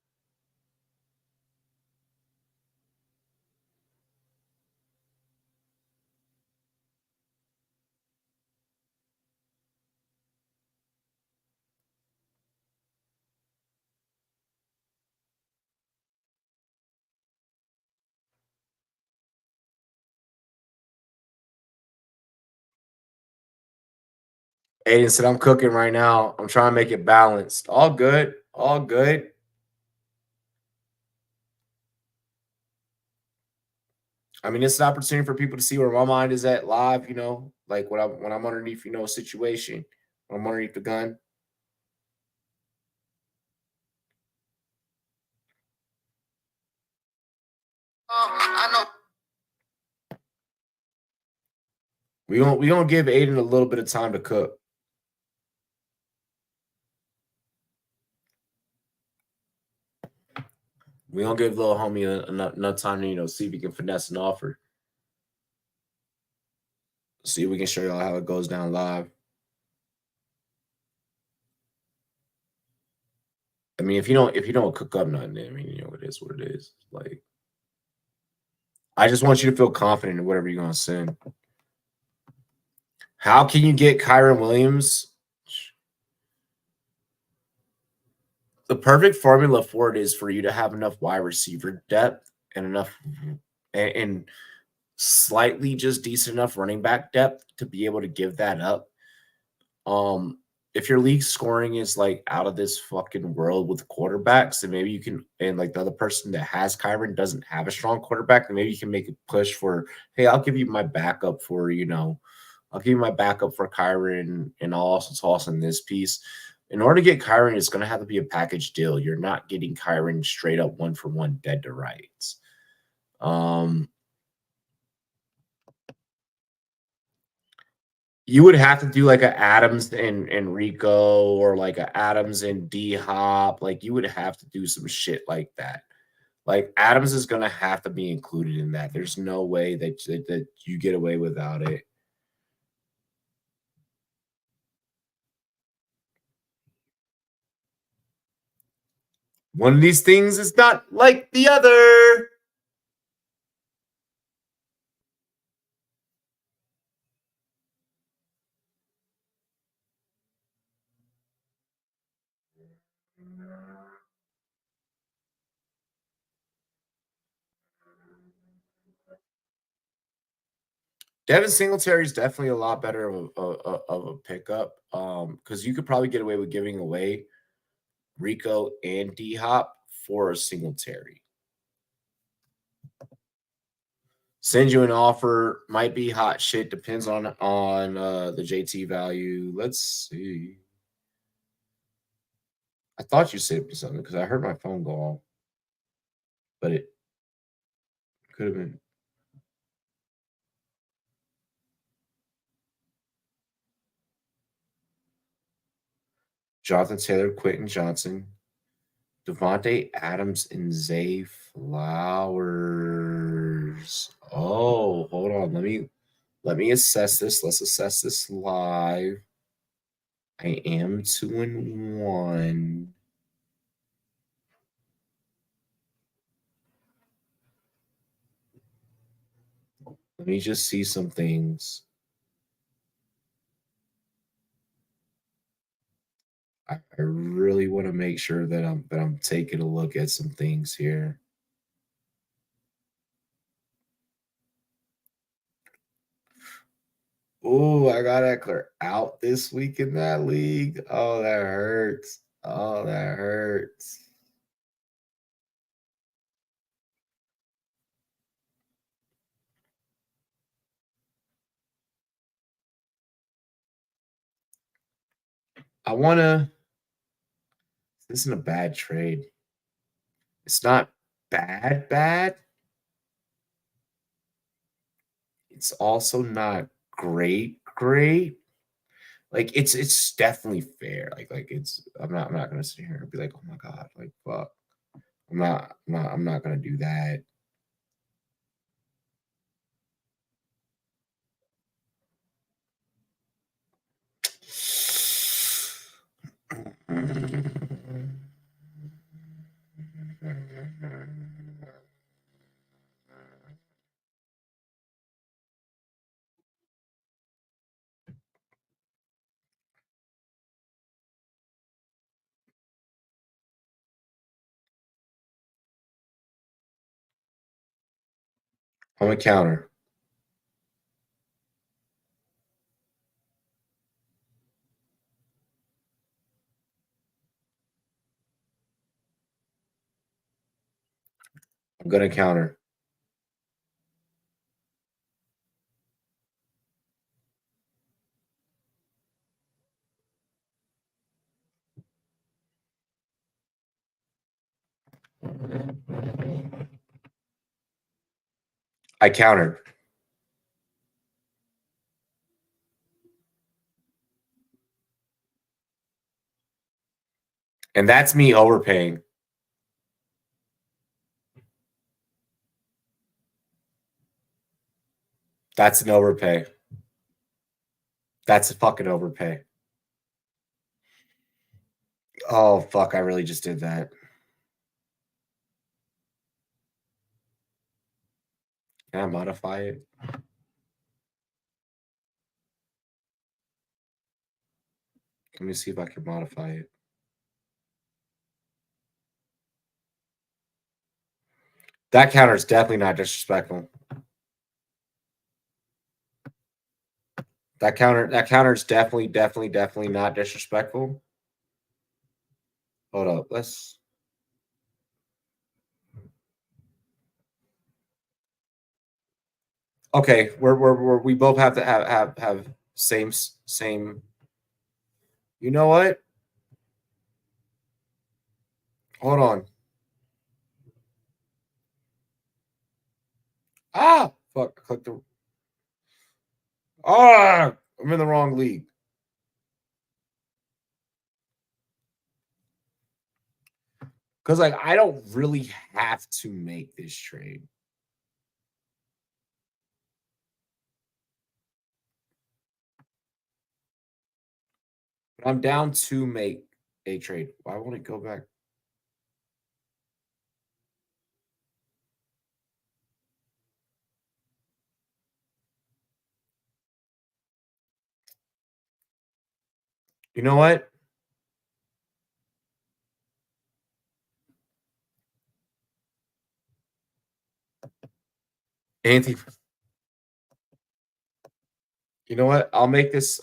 Aiden said, I'm cooking right now. I'm trying to make it balanced. All good. All good. I mean, it's an opportunity for people to see where my mind is at live, like when I'm underneath, a situation, when I'm underneath the gun. I know. We gonna give Aiden a little bit of time to cook. We gonna give little homie enough time to see if he can finesse an offer. See if we can show y'all how it goes down live. I mean, if you don't cook up nothing, I mean, it is what it is. Like, I just want you to feel confident in whatever you're gonna send. How can you get Kyren Williams? The perfect formula for it is for you to have enough wide receiver depth and enough and slightly just decent enough running back depth to be able to give that up. If your league scoring is like out of this fucking world with quarterbacks, then maybe you can, and like the other person that has Kyren doesn't have a strong quarterback, then maybe you can make a push for, hey, I'll give you my backup for, I'll give you my backup for Kyren, and I'll also toss in this piece. In order to get Kyren, it's going to have to be a package deal. You're not getting Kyren straight up 1-for-1 dead to rights. You would have to do like a Adams and Rico, or like a Adams and D Hop. Like, you would have to do some shit like that. Like, Adams is going to have to be included in that. There's no way that you get away without it. One of these things is not like the other. Devin Singletary is definitely a lot better of a pickup. Because you could probably get away with giving away Rico and D Hop for a Singletary. Send you an offer, might be hot shit, depends on the JT value. Let's see. I thought you sent me something because I heard my phone go off, but it could have been. Jonathan Taylor, Quentin Johnson, Devontae Adams, and Zay Flowers. Oh, hold on. Let me assess this. Let's assess this live. I am 2-1. Let me just see some things. I really want to make sure that I'm taking a look at some things here. Oh, I got Eckler out this week in that league. Oh, that hurts. Oh, that hurts. I want to. This isn't a bad trade. It's not bad. It's also not great. Like it's definitely fair. Like it's I'm not gonna sit here and be like, oh my god, like fuck. I'm not gonna do that. I'm a counter. I'm gonna counter. I countered. And that's me overpaying. That's an overpay. That's a fucking overpay. Oh fuck, I really just did that. Can I modify it? Let me see if I can modify it. That counter is definitely not disrespectful. That counter is definitely not disrespectful. Hold up, let's. Okay, we both have to have same. You know what? Hold on. Ah, fuck! I clicked the. Ah, I'm in the wrong league. Because like I don't really have to make this trade. But I'm down to make a trade. Why won't it go back? You know what? Anthony You know what? I'll make this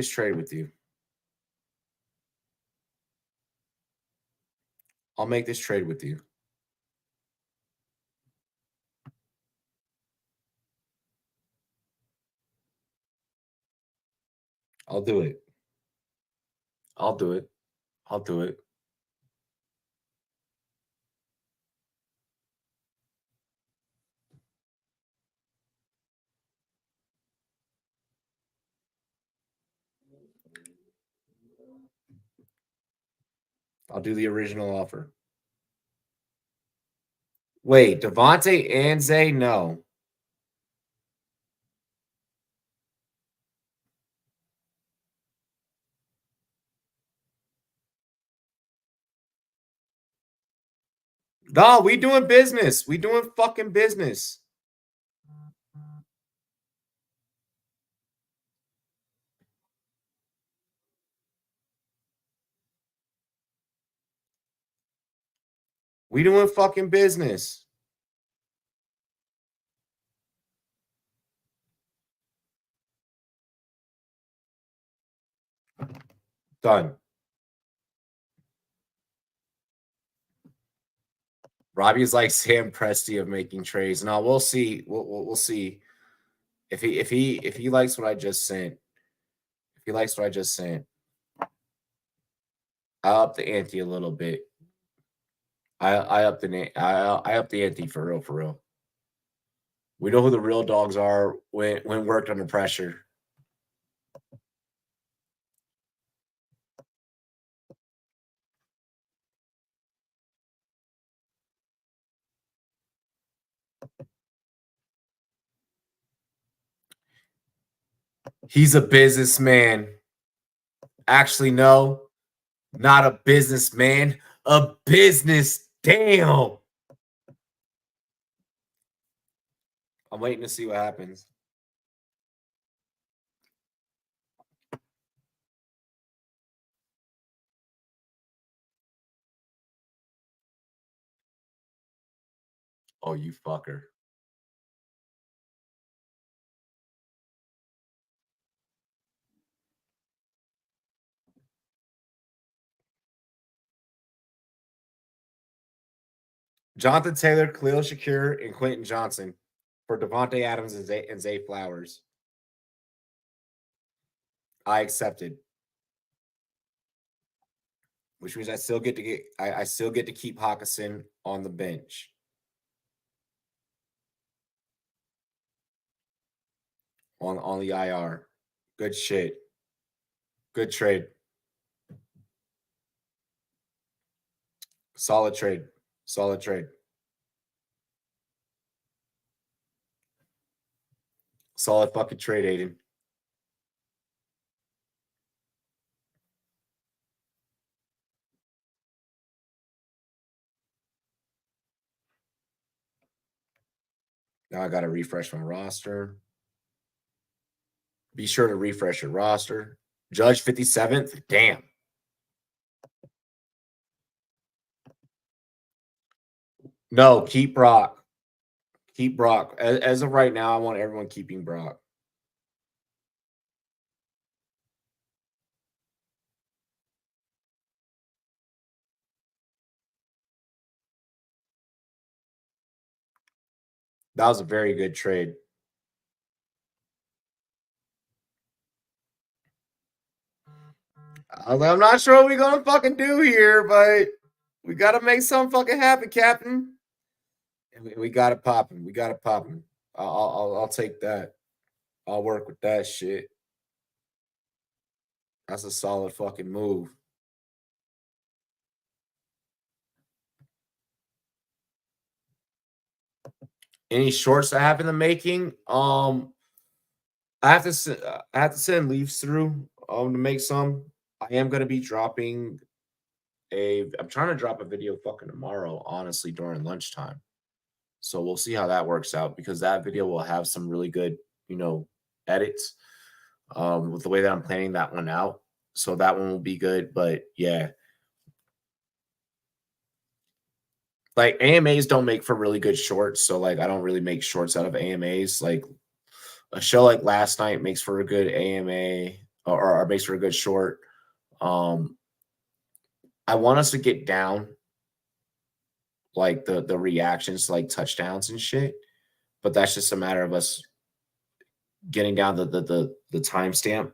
trade with you. I'll make this trade with you. I'll do it. I'll do it. I'll do it. I'll do the original offer. Wait, Devontae and Zay? No. No, we doing business. We doing fucking business. We doing fucking business. Done. Robbie is like Sam Presti of making trades. No, we'll see. We'll see if he likes what I just sent. If he likes what I just sent, I'll up the ante a little bit. I up the ante for real, for real. We know who the real dogs are when worked under pressure. He's a businessman. Actually, no, not a businessman, a business. Damn. I'm waiting to see what happens. Oh, you fucker. Jonathan Taylor, Khalil Shakir, and Quentin Johnson for Devontae Adams and Zay Flowers. I accepted. Which means I still get to keep Hawkinson on the bench. On the IR. Good shit. Good trade. Solid trade. Solid trade. Solid fucking trade, Aiden. Now I got to refresh my roster. Be sure to refresh your roster. Judge 57th. Damn. No, keep Brock. Keep Brock. As of right now, I want everyone keeping Brock. That was a very good trade. I'm not sure what we're gonna fucking do here, but we gotta make something fucking happen, Captain. We got it popping. We got it popping. I'll take that. I'll work with that shit. That's a solid fucking move. Any shorts I have in the making? I have to send leaves through to make some. I am gonna be dropping I'm trying to drop a video fucking tomorrow, honestly, during lunchtime. So we'll see how that works out because that video will have some really good, edits with the way that I'm planning that one out. So that one will be good. But yeah, like AMAs don't make for really good shorts. So like I don't really make shorts out of AMAs. Like A show like last night makes for a good AMA or makes for a good short. I want us to get down like the reactions to like touchdowns and shit, but that's just a matter of us getting down the timestamp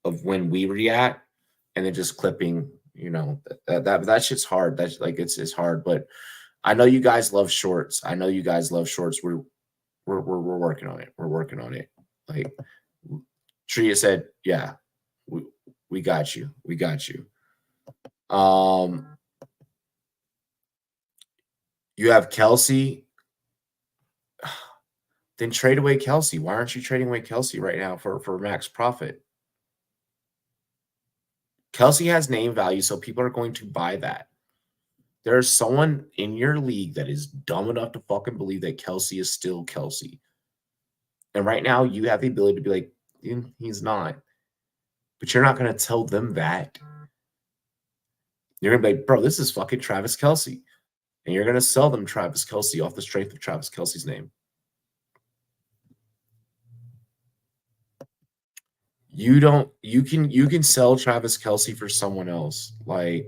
of when we react and then just clipping, you know, that shit's hard. That's like it's hard, but I know you guys love shorts. I know you guys love shorts. We're working on it. We're working on it. Like Tria said, yeah, we got you. We got you. You have Kelsey. Then trade away Kelsey. Why aren't you trading away Kelsey right now for max profit? Kelsey has name value, so people are going to buy that. There's someone in your league that is dumb enough to fucking believe that Kelsey is still Kelsey. And right now, you have the ability to be like, he's not. But you're not going to tell them that. You're going to be like, bro, this is fucking Travis Kelsey. And you're going to sell them Travis Kelsey off the strength of Travis Kelsey's name. You can sell Travis Kelsey for someone else. Like,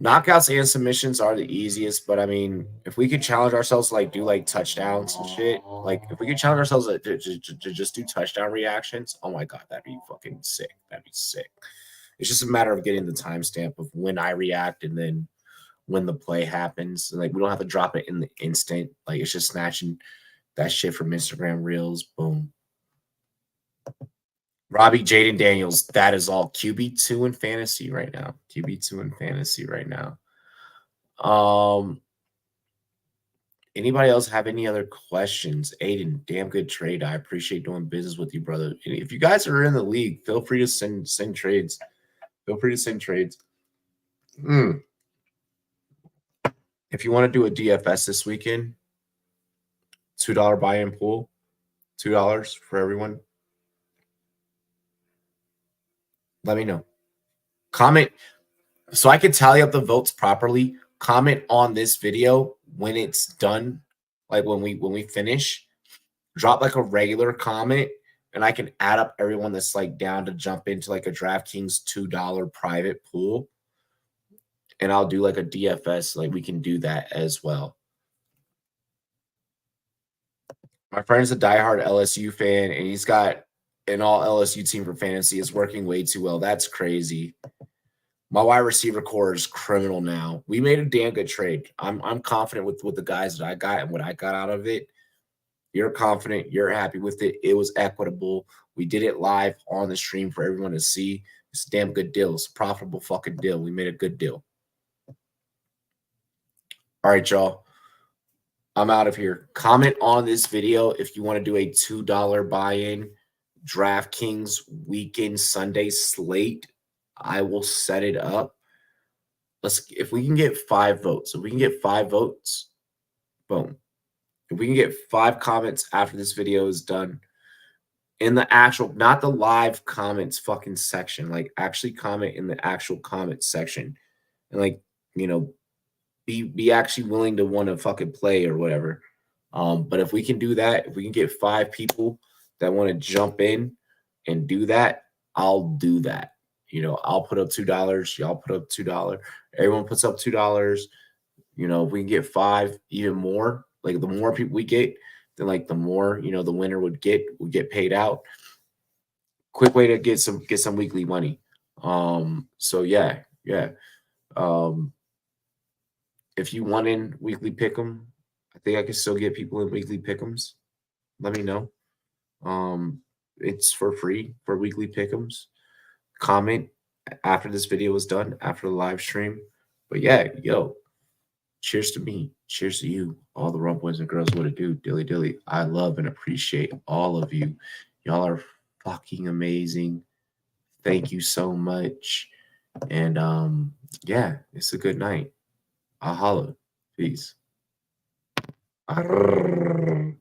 knockouts and submissions are the easiest, but I mean, if we could challenge ourselves to like do like touchdowns and shit, like if we could challenge ourselves to just do touchdown reactions, oh my god, that'd be fucking sick. That'd be sick. It's just a matter of getting the timestamp of when I react and then when the play happens. And like we don't have to drop it in the instant. Like it's just snatching that shit from Instagram Reels. Boom. Robbie, Jaden Daniels, that is all. QB2 in fantasy right now. QB2 in fantasy right now. Anybody else have any other questions? Aiden, damn good trade. I appreciate doing business with you, brother. If you guys are in the league, feel free to send trades. Feel free to send trades. If you want to do a DFS this weekend, $2 buy-in pool, $2 for everyone. Let me know. Comment so I can tally up the votes properly. Comment on this video when it's done, like when we finish. Drop like a regular comment, and I can add up everyone that's like down to jump into like a DraftKings $2 private pool. And I'll do like a DFS. Like we can do that as well. My friend's a diehard LSU fan, and he's got an all LSU team for fantasy. It's working way too well. That's crazy. My wide receiver core is criminal now. We made a damn good trade. I'm confident with the guys that I got and what I got out of it. You're confident. You're happy with it. It was equitable. We did it live on the stream for everyone to see. It's a damn good deal. It's a profitable fucking deal. We made a good deal. All right, y'all. I'm out of here. Comment on this video if you want to do a $2 buy-in DraftKings weekend Sunday slate. I will set it up. If we can get 5 votes. If we can get 5 votes, boom. If we can get 5 comments after this video is done in the actual, not the live comments fucking section, like actually comment in the actual comment section and like, you know, be actually willing to want to fucking play or whatever. But if we can do that, if we can get 5 people that want to jump in and do that, I'll do that. You know, I'll put up $2. Y'all put up $2. Everyone puts up $2. You know, if we can get 5, even more, like the more people we get, then like the more, you know, the winner would get paid out. Quick way to get some weekly money. So yeah. If you want in weekly pick'em, I think I can still get people in weekly pick'ems. Let me know. It's for free for weekly pick'ems. Comment after this video is done, after the live stream. But yeah, yo, cheers to me. Cheers to you, all the Rumboyz and girls. What it do, dilly dilly. I love and appreciate all of you. Y'all are fucking amazing. Thank you so much. And yeah, it's a good night. I'll holla. Peace. Arrrr.